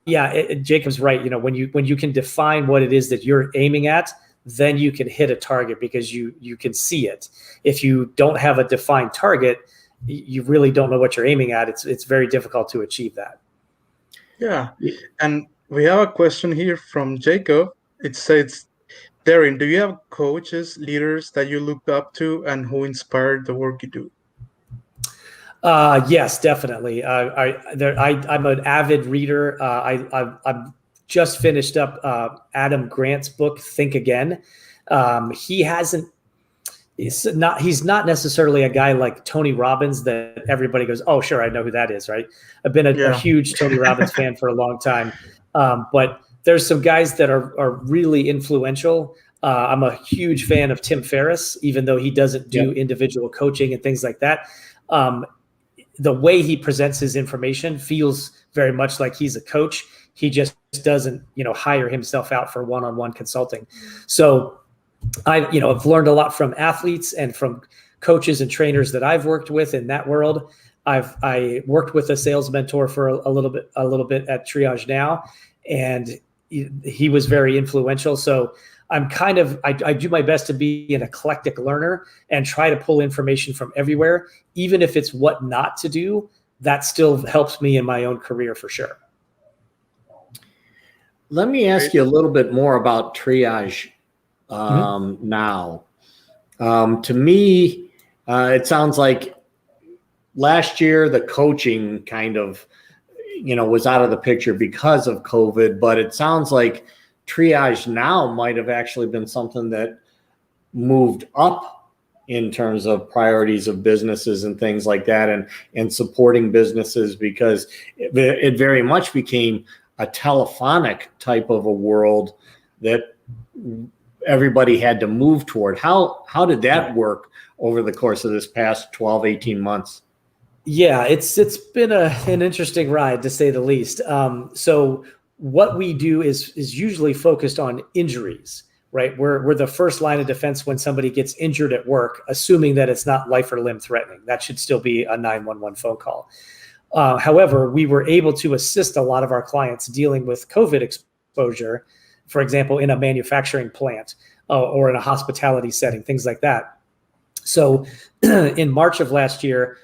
S5: Jacob's right. When you can define what it is that you're aiming at, then you can hit a target because you can see it. If you don't have a defined target, you really don't know what you're aiming at. It's very difficult to achieve that.
S4: Yeah. And we have a question here from Jacob. It says, Darrin, do you have coaches, leaders that you looked up to and who inspired the work you do?
S5: Yes, definitely. I'm an avid reader. I've just finished up Adam Grant's book, Think Again. He hasn't. He's not necessarily a guy like Tony Robbins that everybody goes, oh, sure, I know who that is, right? I've been a huge Tony Robbins fan for a long time, but there's some guys that are really influential. I'm a huge fan of Tim Ferriss, even though he doesn't do individual coaching and things like that. The way he presents his information feels very much like he's a coach. He just doesn't, hire himself out for one-on-one consulting. So I've learned a lot from athletes and from coaches and trainers that I've worked with in that world. I worked with a sales mentor for a little bit at TriageNow, and he was very influential. So I'm I do my best to be an eclectic learner and try to pull information from everywhere, even if it's what not to do. That still helps me in my own career for sure.
S3: Let me ask you a little bit more about triage now. To me, it sounds like last year the coaching kind of, was out of the picture because of COVID, but it sounds like TriageNow might have actually been something that moved up in terms of priorities of businesses and things like that, and supporting businesses, because it very much became a telephonic type of a world that everybody had to move toward. How did that work over the course of this past 12, 18 months?
S5: Yeah, it's been an interesting ride, to say the least. So what we do is usually focused on injuries, right? We're the first line of defense when somebody gets injured at work, assuming that it's not life or limb threatening. That should still be a 911 phone call. However, we were able to assist a lot of our clients dealing with COVID exposure, for example, in a manufacturing plant or in a hospitality setting, things like that. So in March of last year,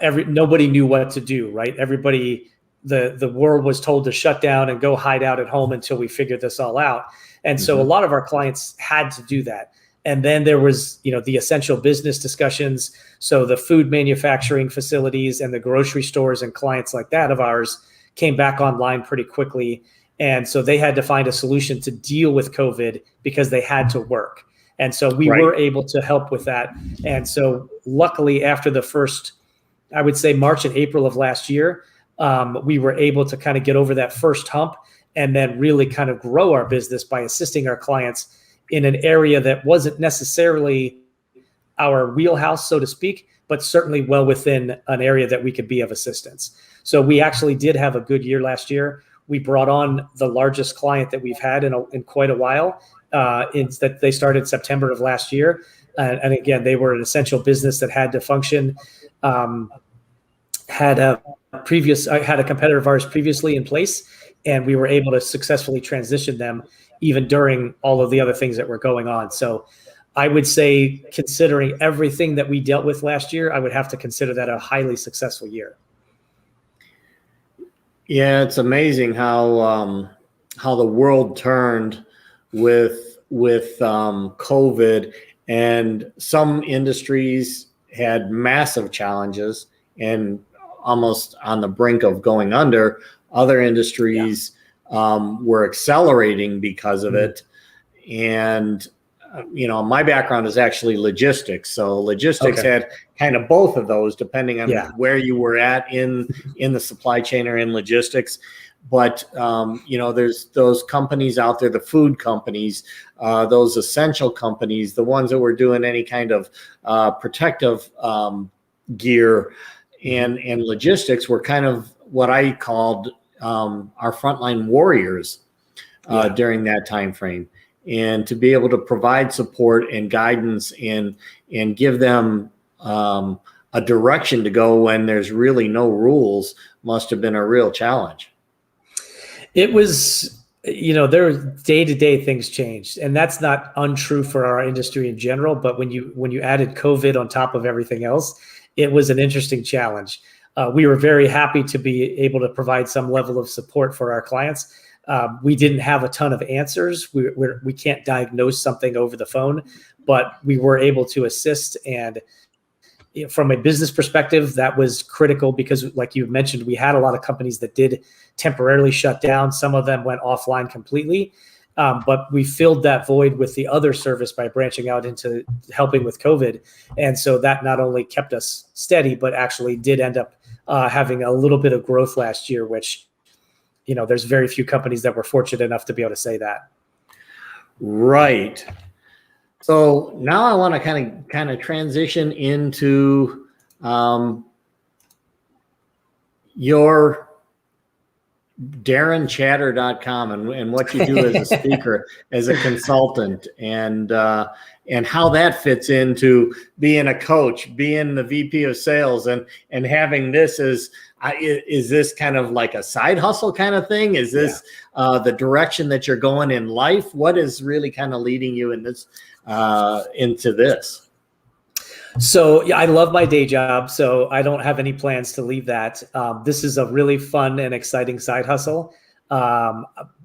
S5: nobody knew what to do, right? Everybody, the world was told to shut down and go hide out at home until we figured this all out. And so a lot of our clients had to do that. And then there was, the essential business discussions. So the food manufacturing facilities and the grocery stores and clients like that of ours came back online pretty quickly. And so they had to find a solution to deal with COVID because they had to work. And so we were able to help with that. And so luckily after the first, I would say March and April of last year, we were able to kind of get over that first hump and then really kind of grow our business by assisting our clients in an area that wasn't necessarily our wheelhouse, so to speak, but certainly well within an area that we could be of assistance. So we actually did have a good year last year. We brought on the largest client that we've had in quite a while. That they started September of last year. And again, they were an essential business that had to function. Had a competitor of ours previously in place, and we were able to successfully transition them even during all of the other things that were going on. So I would say, considering everything that we dealt with last year, I would have to consider that a highly successful year.
S3: Yeah, it's amazing how the world turned with COVID, and some industries had massive challenges and almost on the brink of going under. Other industries were accelerating because of it. And, my background is actually logistics. So logistics had kind of both of those, depending on where you were at in the supply chain or in logistics. But, there's those companies out there, the food companies, those essential companies, the ones that were doing any kind of protective gear and logistics were kind of what I called our frontline warriors during that time frame. And to be able to provide support and guidance and give them a direction to go when there's really no rules must have been a real challenge.
S5: It was, there day-to-day things changed, and that's not untrue for our industry in general. But when you added COVID on top of everything else, it was an interesting challenge. We were very happy to be able to provide some level of support for our clients. We didn't have a ton of answers. We can't diagnose something over the phone, but we were able to assist. And from a business perspective, that was critical because, like you mentioned, we had a lot of companies that did temporarily shut down. Some of them went offline completely. But we filled that void with the other service by branching out into helping with COVID. And so that not only kept us steady, but actually did end up having a little bit of growth last year, which, there's very few companies that were fortunate enough to be able to say that.
S3: Right. So now I want to kind of transition into your DarrinChatter.com and what you do as a speaker, as a consultant, and how that fits into being a coach, being the VP of sales, and having this as is this kind of like a side hustle kind of thing? Is this the direction that you're going in life? What is really kind of leading you in this into this?
S5: So yeah, I love my day job, so I don't have any plans to leave that. This is a really fun and exciting side hustle.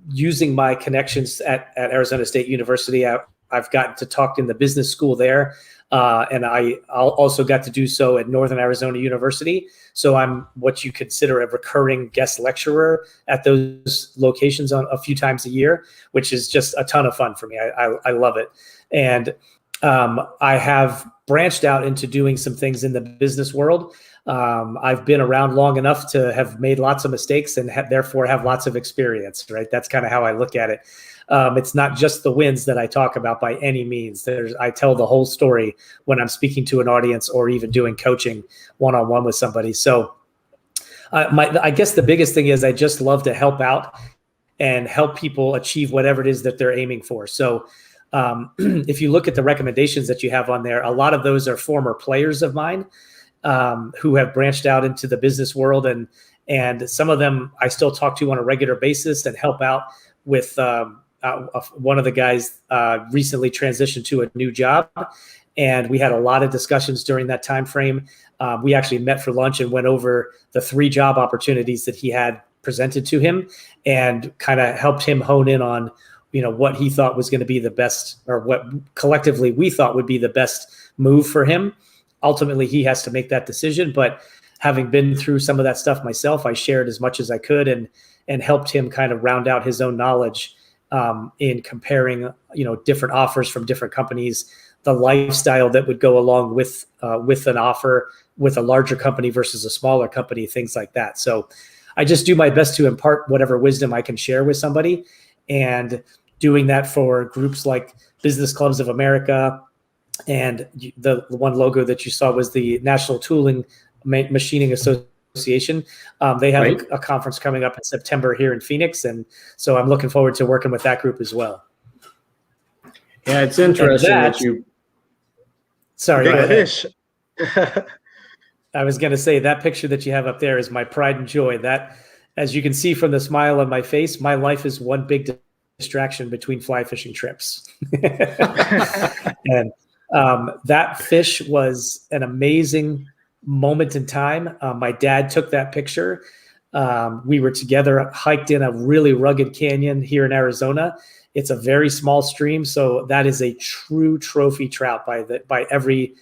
S5: Using my connections at Arizona State University, I've gotten to talk in the business school there, and I also got to do so at Northern Arizona University. So I'm what you consider a recurring guest lecturer at those locations a few times a year, which is just a ton of fun for me. I love it. And I have branched out into doing some things in the business world. I've been around long enough to have made lots of mistakes and therefore have lots of experience, right? That's kind of how I look at it. It's not just the wins that I talk about by any means. I tell the whole story when I'm speaking to an audience or even doing coaching one-on-one with somebody. So I guess the biggest thing is I just love to help out and help people achieve whatever it is that they're aiming for. So if you look at the recommendations that you have on there, a lot of those are former players of mine who have branched out into the business world, and some of them I still talk to on a regular basis and help out with. One of the guys recently transitioned to a new job, and we had a lot of discussions during that time frame. We actually met for lunch and went over the 3 job opportunities that he had presented to him, and kind of helped him hone in on what he thought was going to be the best, or what collectively we thought would be the best move for him. Ultimately, he has to make that decision. But having been through some of that stuff myself, I shared as much as I could and helped him kind of round out his own knowledge in comparing, different offers from different companies, the lifestyle that would go along with an offer with a larger company versus a smaller company, things like that. So I just do my best to impart whatever wisdom I can share with somebody, and doing that for groups like Business Clubs of America. And the one logo that you saw was the National Tooling Machining Association. They have a conference coming up in September here in Phoenix. And so I'm looking forward to working with that group as well.
S3: Yeah, it's interesting that you...
S5: Sorry, go
S4: ahead.
S5: I was going to say that picture that you have up there is my pride and joy. That, as you can see from the smile on my face, my life is one big distraction between fly fishing trips. And that fish was an amazing moment in time. My dad took that picture. We were together, hiked in a really rugged canyon here in Arizona. It's a very small stream, so that is a true trophy trout by every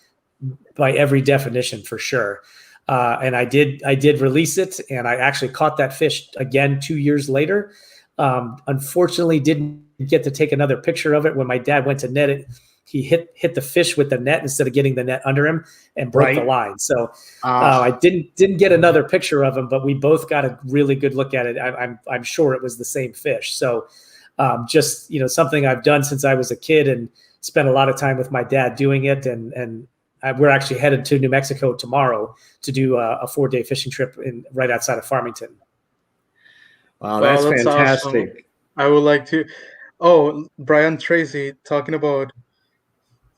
S5: definition, for sure. And I did release it, and I actually caught that fish again 2 years later. Unfortunately, didn't get to take another picture of it. When my dad went to net it, he hit the fish with the net instead of getting the net under him and broke the line. So I didn't get another picture of him, but we both got a really good look at it. I'm sure it was the same fish. So just something I've done since I was a kid, and spent a lot of time with my dad doing it. And we're actually headed to New Mexico tomorrow to do a 4-day fishing trip right outside of Farmington.
S3: Wow, that's fantastic.
S4: Awesome. I would like to. Oh, Brian Tracy, talking about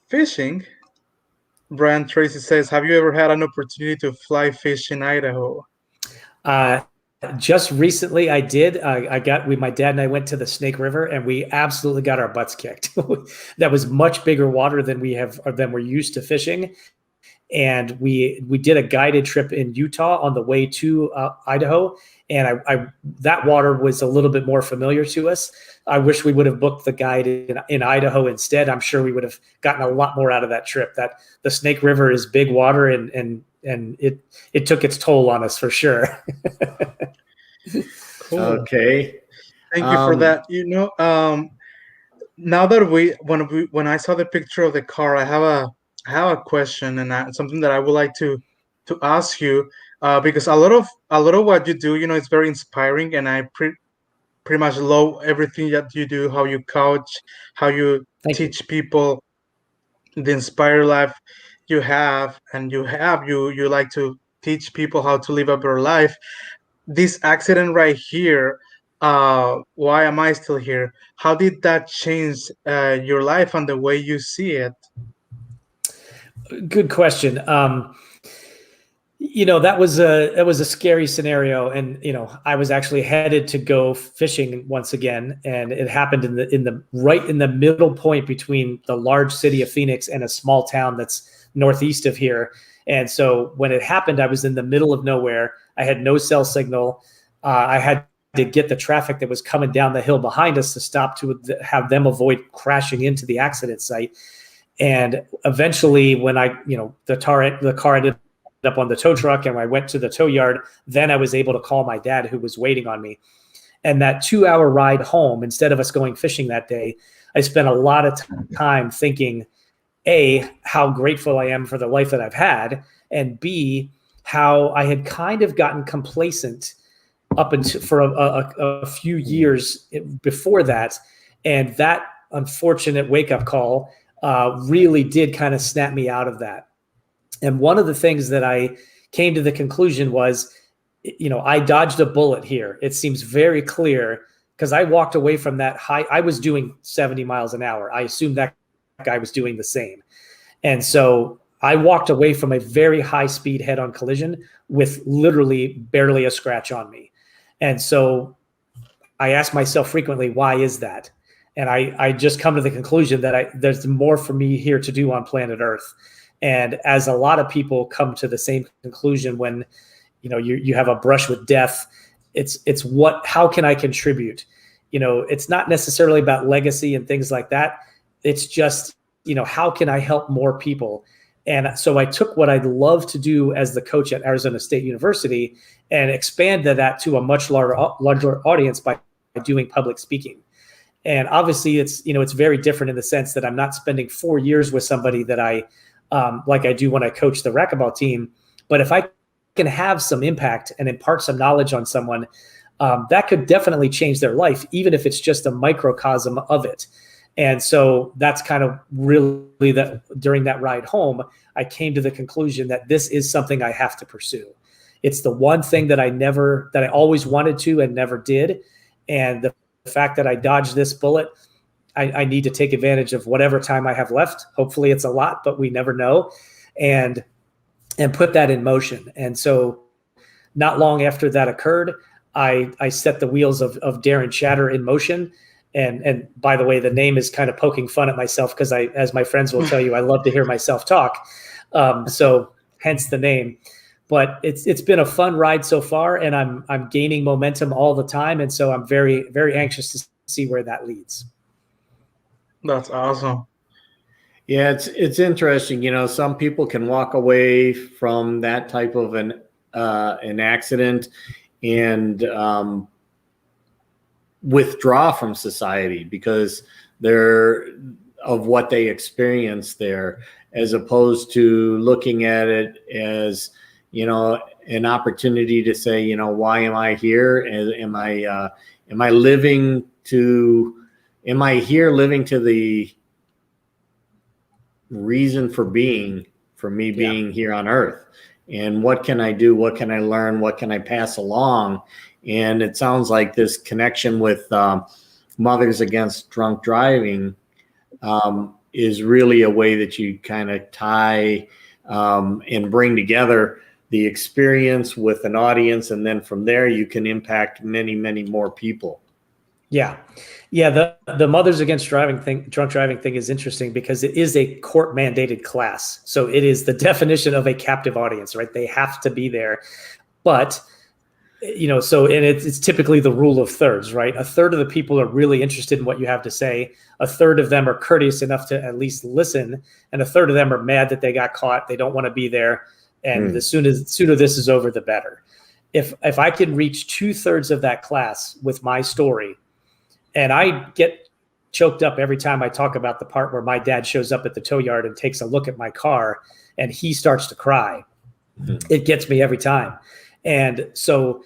S4: fishing. Brian Tracy says, have you ever had an opportunity to fly fish in Idaho?
S5: Just recently I did. My dad and I went to the Snake River, and we absolutely got our butts kicked. That was much bigger water than we're used to fishing. And we did a guided trip in Utah on the way to Idaho. And that water was a little bit more familiar to us. I wish we would have booked the guide in Idaho instead. I'm sure we would have gotten a lot more out of that trip. That the Snake River is big water, and it took its toll on us for sure.
S4: Cool.
S3: Okay.
S4: Thank you for that. now that when I saw the picture of the car, I have a question, and something that I would like to ask you, because a lot of what you do, it's very inspiring, and I pretty much love everything that you do, how you coach, how you
S5: Thank you.
S4: teach people, the inspired life you have, and you like to teach people how to live a better life. This accident right here, why am I still here? How did that change your life and the way you see it?
S5: Good question. That was a scary scenario, and I was actually headed to go fishing once again, and it happened right in the middle point between the large city of Phoenix and a small town that's northeast of here. And so when it happened, I was in the middle of nowhere. I had no cell signal. I had to get the traffic that was coming down the hill behind us to stop to have them avoid crashing into the accident site. And eventually, when the car ended up on the tow truck and I went to the tow yard, then I was able to call my dad, who was waiting on me. And that 2-hour ride home, instead of us going fishing that day, I spent a lot of time thinking, A, how grateful I am for the life that I've had, and B, how I had kind of gotten complacent up until for a few years before that. And that unfortunate wake-up call really did kind of snap me out of that. And one of the things that I came to the conclusion was, I dodged a bullet here. It seems very clear, because I walked away from that high. I was doing 70 miles an hour. I assumed that guy was doing the same. And so I walked away from a very high speed head-on collision with literally barely a scratch on me. And so I ask myself frequently, why is that? And I just come to the conclusion that there's more for me here to do on planet Earth. And as a lot of people come to the same conclusion when, you have a brush with death, it's how can I contribute? It's not necessarily about legacy and things like that. It's just, how can I help more people? And so I took what I'd love to do as the coach at Arizona State University and expanded that to a much larger audience by doing public speaking. And obviously it's very different in the sense that I'm not spending 4 years with somebody that like I do when I coach the racquetball team. But if I can have some impact and impart some knowledge on someone, that could definitely change their life, even if it's just a microcosm of it. And so that's kind of really that during that ride home, I came to the conclusion that this is something I have to pursue. It's the one thing that I always wanted to and never did. And the fact that I dodged this bullet, I need to take advantage of whatever time I have left. Hopefully it's a lot, but we never know. And put that in motion. And so not long after that occurred, I set the wheels of Darrin Chatter in motion. And by the way, the name is kind of poking fun at myself because as my friends will tell you, I love to hear myself talk. So hence the name. But it's been a fun ride so far, and I'm gaining momentum all the time. And so I'm very, very anxious to see where that leads.
S4: That's awesome.
S3: Yeah, it's interesting. Some people can walk away from that type of an accident and withdraw from society because of what they experienced there, as opposed to looking at it as an opportunity to say, why am I here? Am I living to the reason for me being here on Earth? And what can I do? What can I learn? What can I pass along? And it sounds like this connection with Mothers Against Drunk Driving is really a way that you kind of tie and bring together the experience with an audience. And then from there, you can impact many, many more people.
S5: Yeah. The Mothers Against Drunk Driving thing is interesting because it is a court mandated class. So it is the definition of a captive audience, right? They have to be there. But, it's typically the rule of thirds, right? A third of the people are really interested in what you have to say. A third of them are courteous enough to at least listen. And a third of them are mad that they got caught. They don't want to be there. And the sooner this is over, the better. If I can reach 2/3 of that class with my story, and I get choked up every time I talk about the part where my dad shows up at the tow yard and takes a look at my car and he starts to cry. It gets me every time. And so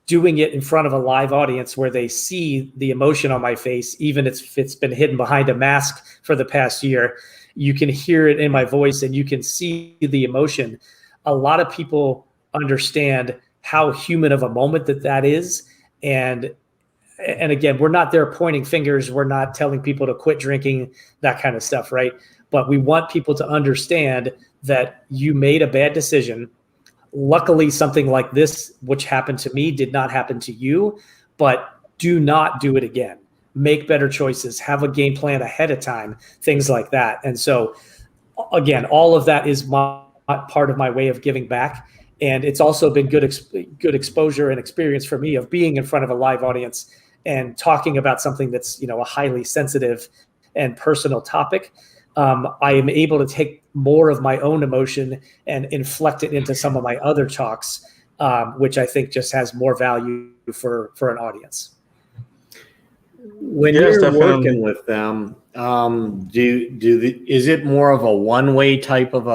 S5: doing it in front of a live audience where they see the emotion on my face, even if it's been hidden behind a mask for the past year, you can hear it in my voice and you can see the emotion. A lot of people understand how human of a moment that is. And again, we're not there pointing fingers. We're not telling people to quit drinking, that kind of stuff, right? But we want people to understand that you made a bad decision. Luckily, something like this, which happened to me, did not happen to you, but do not do it again. Make better choices, have a game plan ahead of time, things like that. And so again, all of that is part of my way of giving back. And it's also been good exposure and experience for me of being in front of a live audience and talking about something that's, a highly sensitive and personal topic. I am able to take more of my own emotion and inflect it into some of my other talks, which I think just has more value for an audience.
S3: When you're working with them, is it more of a one-way type of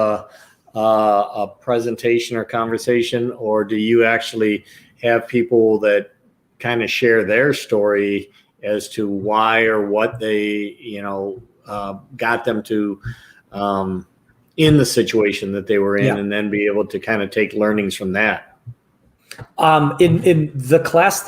S3: a presentation or conversation, or do you actually have people that kind of share their story as to why or what they, got them to in the situation that they were in, and then be able to kind of take learnings from that?
S5: In the classes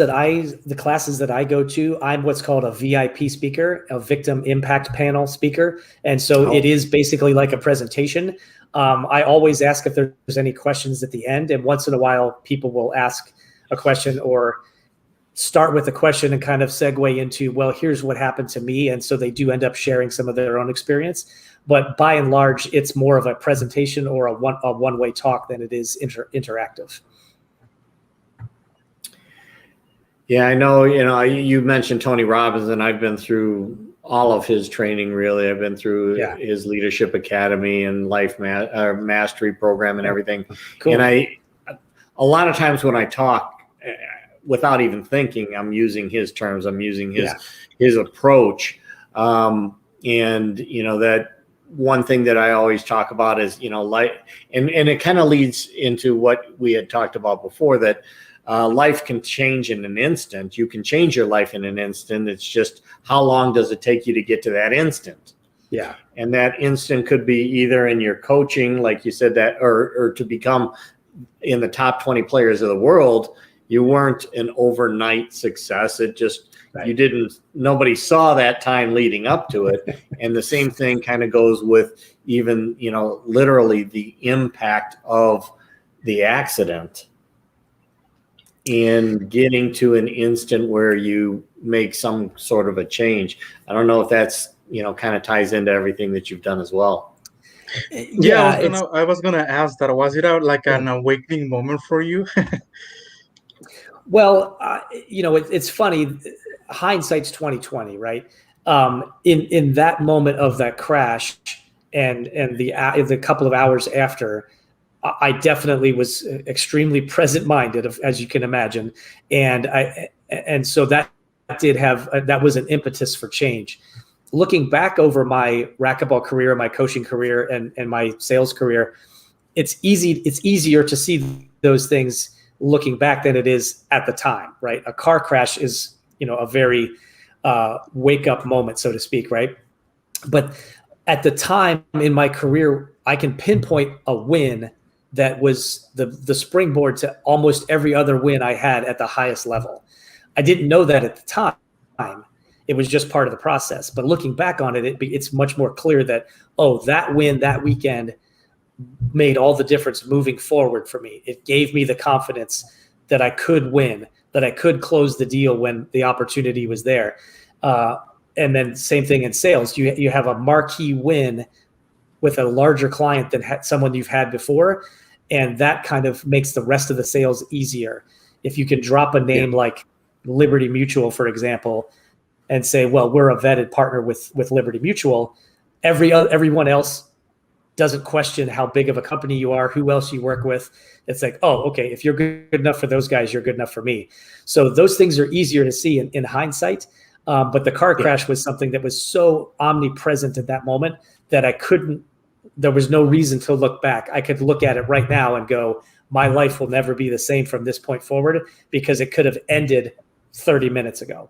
S5: that I go to, I'm what's called a VIP speaker, a victim impact panel speaker. And so it is basically like a presentation. I always ask if there's any questions at the end. And once in a while, people will ask a question or start with a question and kind of segue into, well, here's what happened to me. And so they do end up sharing some of their own experience. But by and large, it's more of a presentation or a one-way talk than it is interactive.
S3: Yeah, I know, you mentioned Tony Robbins, and I've been through all of his training, really. I've been through his Leadership Academy and Life Mastery program and everything. Cool. And a lot of times when I talk, without even thinking, I'm using his terms, I'm using his approach. And, that one thing that I always talk about is, life, and it kind of leads into what we had talked about before, that life can change in an instant. You can change your life in an instant. It's just how long does it take you to get to that instant? Yeah. And that instant could be either in your coaching, like you said, that, or to become in the top 20 players of the world. You weren't an overnight success. It just, nobody saw that time leading up to it. And the same thing kind of goes with even, literally the impact of the accident in getting to an instant where you make some sort of a change. I don't know if that's, kind of ties into everything that you've done as well.
S4: Yeah, I was gonna ask that. Was it like an awakening moment for you?
S5: Well, it's funny. Hindsight's 20/20, right? In that moment of that crash and the couple of hours after, I definitely was extremely present-minded, as you can imagine, and so that was an impetus for change. Looking back over my racquetball career, my coaching career, and my sales career, it's easier to see those things looking back than it is at the time, right? A car crash is, a very wake-up moment, so to speak, right? But at the time in my career, I can pinpoint a win that was the springboard to almost every other win I had at the highest level. I didn't know that at the time. It was just part of the process. But looking back on it, it's much more clear that, that win that weekend made all the difference moving forward for me. It gave me the confidence that I could win, that I could close the deal when the opportunity was there. And then same thing in sales. You have a marquee win with a larger client than someone you've had before, and that kind of makes the rest of the sales easier. If you can drop a name like Liberty Mutual, for example, and say, well, we're a vetted partner with Liberty Mutual, everyone else doesn't question how big of a company you are, who else you work with. It's like, okay, if you're good enough for those guys, you're good enough for me. So those things are easier to see in hindsight. But the car crash was something that was so omnipresent at that moment that there was no reason to look back. I could look at it right now and go, my life will never be the same from this point forward, because it could have ended 30 minutes ago.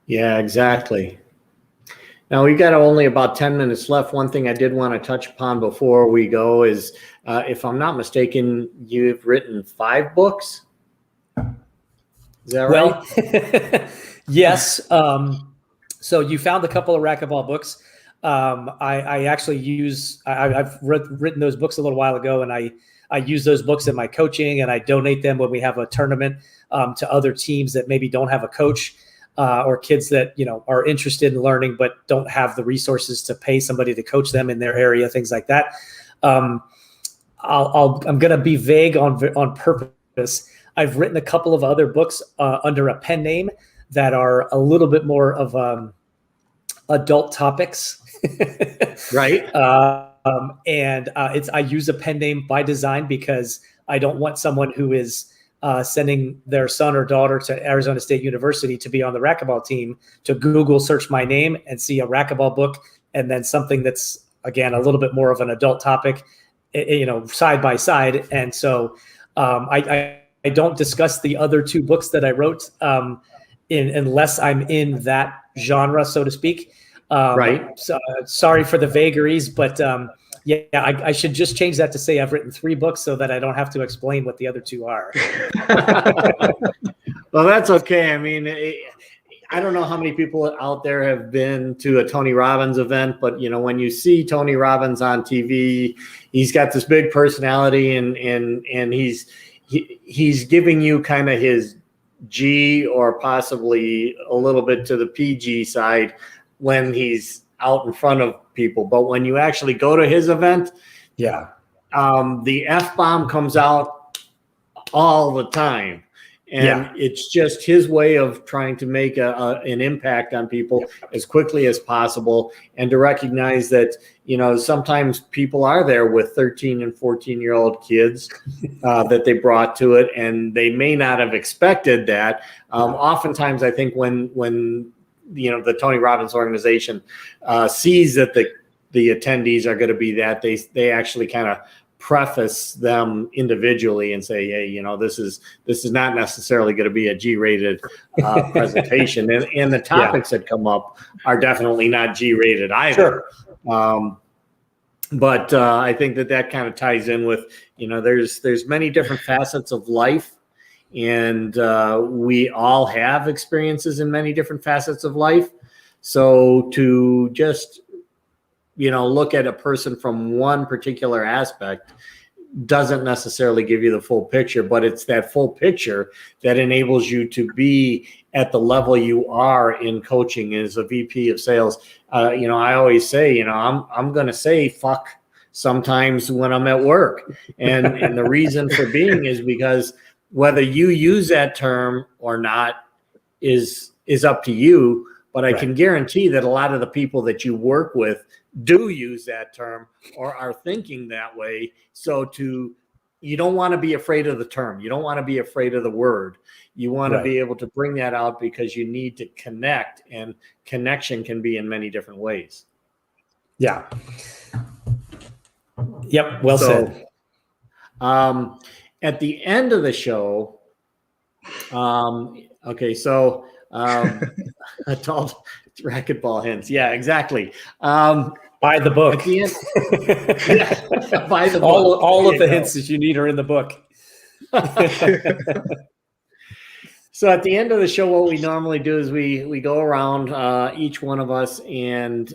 S3: Yeah, exactly. Now we got only about 10 minutes left. One thing I did want to touch upon before we go is, if I'm not mistaken, you've written 5 books. Is that right?
S5: Well, yes. So you found a couple of racquetball books. I actually I've written those books a little while ago, and I use those books in my coaching, and I donate them when we have a tournament to other teams that maybe don't have a coach, or kids that, are interested in learning but don't have the resources to pay somebody to coach them in their area, things like that. I'm going to be vague on purpose. I've written a couple of other books under a pen name that are a little bit more of adult topics.
S3: Right.
S5: And I use a pen name by design, because I don't want someone who is sending their son or daughter to Arizona State University to be on the racquetball team to Google search my name and see a racquetball book, and then something that's, again, a little bit more of an adult topic, side by side. And so I don't discuss the other 2 books that I wrote unless I'm in that genre, so to speak.
S3: Right.
S5: So, sorry for the vagaries, but I should just change that to say I've written 3 books so that I don't have to explain what the other 2 are.
S3: Well, that's okay. I mean, I don't know how many people out there have been to a Tony Robbins event, but when you see Tony Robbins on TV, he's got this big personality, and he's giving you kind of his G, or possibly a little bit to the PG side when he's out in front of people. But when you actually go to his event, the F-bomb comes out all the time. And it's just his way of trying to make an impact on people as quickly as possible, and to recognize that, sometimes people are there with 13 and 14-year-old kids that they brought to it, and they may not have expected that. Oftentimes, I think when the Tony Robbins organization sees that the attendees are going to be that, they actually kind of preface them individually and say, hey, this is not necessarily going to be a G-rated presentation, and the topics that come up are definitely not G-rated either. Sure. But I think that kind of ties in with, there's many different facets of life, and we all have experiences in many different facets of life. So to just look at a person from one particular aspect doesn't necessarily give you the full picture, but it's that full picture that enables you to be at the level you are in coaching as a VP of sales. I always say, I'm going to say fuck sometimes when I'm at work. And the reason for being is because whether you use that term or not is up to you. But I can guarantee that a lot of the people that you work with do use that term or are thinking that way. So you don't want to be afraid of the term. You don't want to be afraid of the word. You want to be able to bring that out, because you need to connect, and connection can be in many different ways.
S5: Yeah. Yep. Well said.
S3: At the end of the show, adult racquetball hints. Yeah, exactly.
S5: Buy the book.
S3: At the end, buy the book.
S5: All of the hints that you need are in the book.
S3: So at the end of the show, what we normally do is we go around, each one of us, and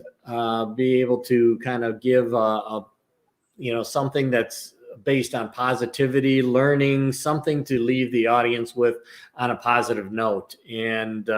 S3: be able to kind of give something that's based on positivity, learning, something to leave the audience with on a positive note. And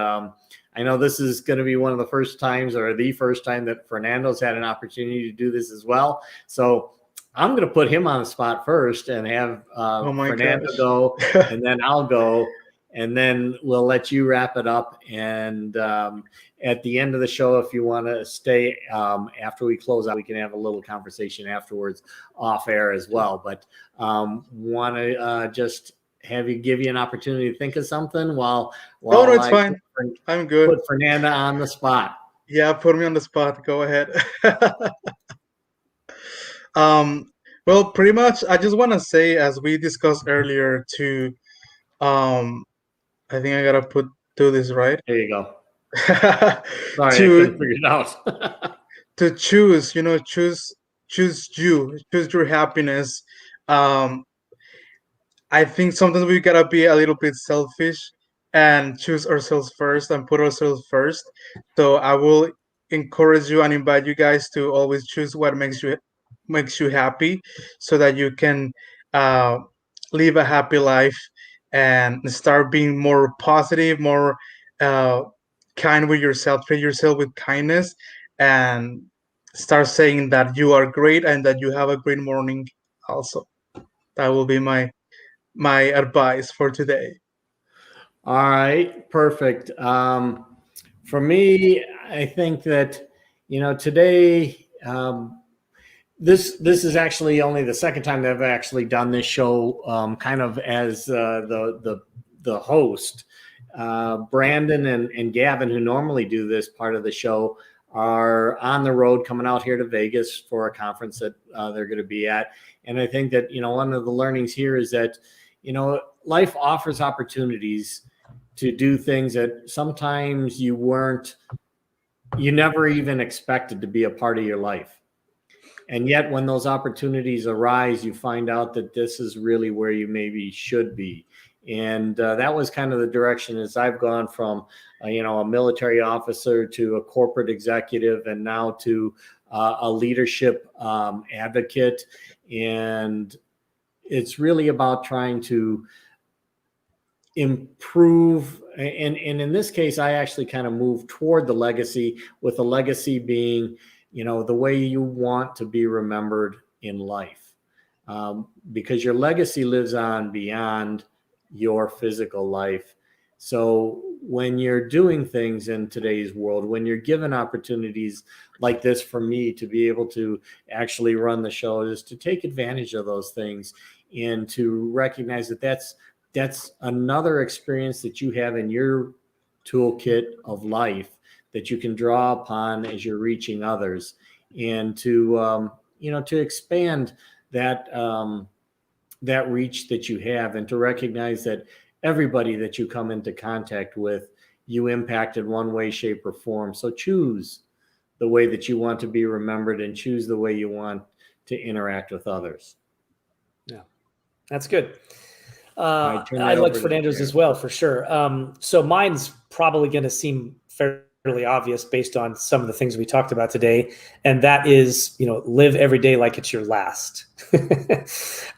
S3: I know this is going to be one of the first times, or the first time, that Fernando's had an opportunity to do this as well. So I'm going to put him on the spot first and have Fernando go, and then I'll go, and then we'll let you wrap it up. And at the end of the show, if you want to stay after we close out, we can have a little conversation afterwards off air as well. But want to just have you give you an opportunity to think of something while
S4: Oh, no, it's
S3: I
S4: fine. I'm good.
S3: put Fernanda on the spot?
S4: Yeah, put me on the spot. Go ahead. Well, pretty much, I just want to say, as we discussed earlier, I think I gotta do this right.
S3: There you go. Sorry, I couldn't
S4: to
S3: figure it out.
S4: to choose, choose your happiness. Um, I think sometimes we gotta be a little bit selfish and choose ourselves first and put ourselves first. So I will encourage you and invite you guys to always choose what makes you happy, so that you can uh, live a happy life and start being more positive, more uh, kind with yourself. Treat yourself with kindness, and start saying that you are great and that you have a great morning. Also, that will be my advice for today.
S3: All right, perfect. For me, I think that, today, this is actually only the second time that I've actually done this show, kind of as the host. Brandon and Gavin, who normally do this part of the show, are on the road coming out here to Vegas for a conference that they're going to be at. And I think that, one of the learnings here is that, life offers opportunities to do things that sometimes you never even expected to be a part of your life. And yet when those opportunities arise, you find out that this is really where you maybe should be. And that was kind of the direction as I've gone from, a military officer to a corporate executive, and now to a leadership advocate. And it's really about trying to improve. And in this case, I actually kind of moved toward the legacy, with the legacy being, the way you want to be remembered in life, because your legacy lives on beyond your physical life. So when you're doing things in today's world, when you're given opportunities like this, for me to be able to actually run the show, is to take advantage of those things and to recognize that that's another experience that you have in your toolkit of life that you can draw upon as you're reaching others, and to to expand that that reach that you have, and to recognize that everybody that you come into contact with, you impact in one way, shape, or form. So choose the way that you want to be remembered, and choose the way you want to interact with others.
S5: Yeah, that's good. I
S3: I
S5: like Fernando's as well, for sure. So mine's probably going to seem fairly obvious based on some of the things we talked about today. And that is, live every day like it's your last.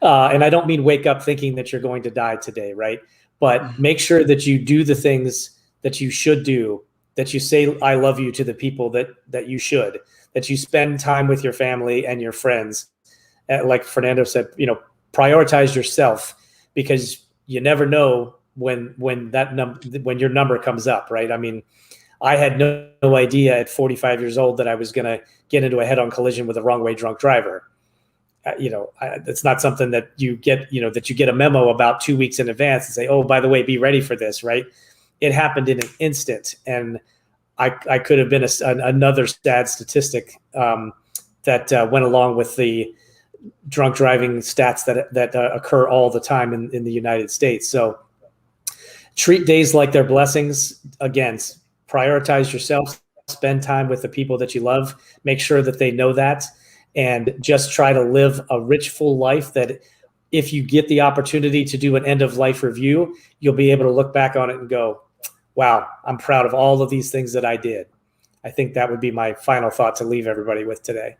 S5: And I don't mean wake up thinking that you're going to die today, right? But make sure that you do the things that you should do, that you say, I love you to the people that you should, that you spend time with your family and your friends. Like Fernando said, prioritize yourself, because you never know when your number comes up, right? I mean, I had no idea at 45 years old that I was going to get into a head-on collision with a wrong-way drunk driver. It's not something that you get, that you get a memo about 2 weeks in advance and say, oh, by the way, be ready for this, right? It happened in an instant, and I could have been another sad statistic that went along with the drunk driving stats that occur all the time in the United States. So treat days like they're blessings. Again, prioritize yourself, spend time with the people that you love, make sure that they know that, and just try to live a rich, full life that if you get the opportunity to do an end of life review, you'll be able to look back on it and go, wow, I'm proud of all of these things that I did. I think that would be my final thought to leave everybody with today.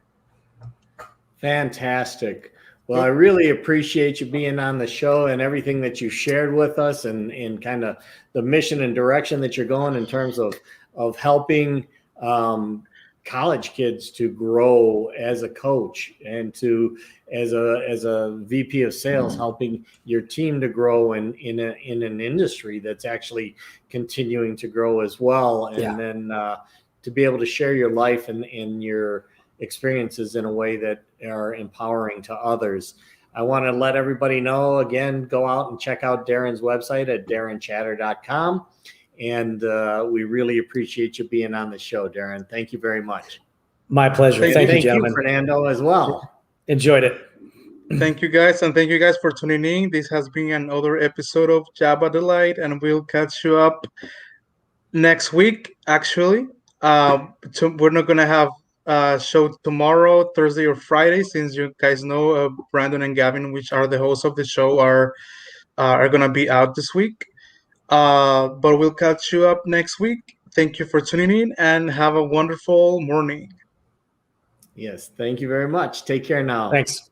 S3: Fantastic. Well, I really appreciate you being on the show and everything that you shared with us, and kind of the mission and direction that you're going in terms of helping college kids to grow as a coach, and to as a VP of sales, helping your team to grow in an industry that's actually continuing to grow as well. And then to be able to share your life and your experiences in a way that are empowering to others. I want to let everybody know, again, go out and check out Darrin's website at darrinchatter.com. And we really appreciate you being on the show, Darrin. Thank you very much.
S5: My pleasure. Thank you, gentlemen.
S3: Fernando, as well.
S5: Enjoyed it.
S4: Thank you, guys. And thank you guys for tuning in. This has been another episode of Jabba Delight, and we'll catch you up next week, actually. We're not going to have a show tomorrow, Thursday or Friday, since you guys know Brandon and Gavin, which are the hosts of the show, are going to be out this week. But we'll catch you up next week. Thank you for tuning in, and have a wonderful morning.
S3: Yes, thank you very much. Take care now.
S5: Thanks.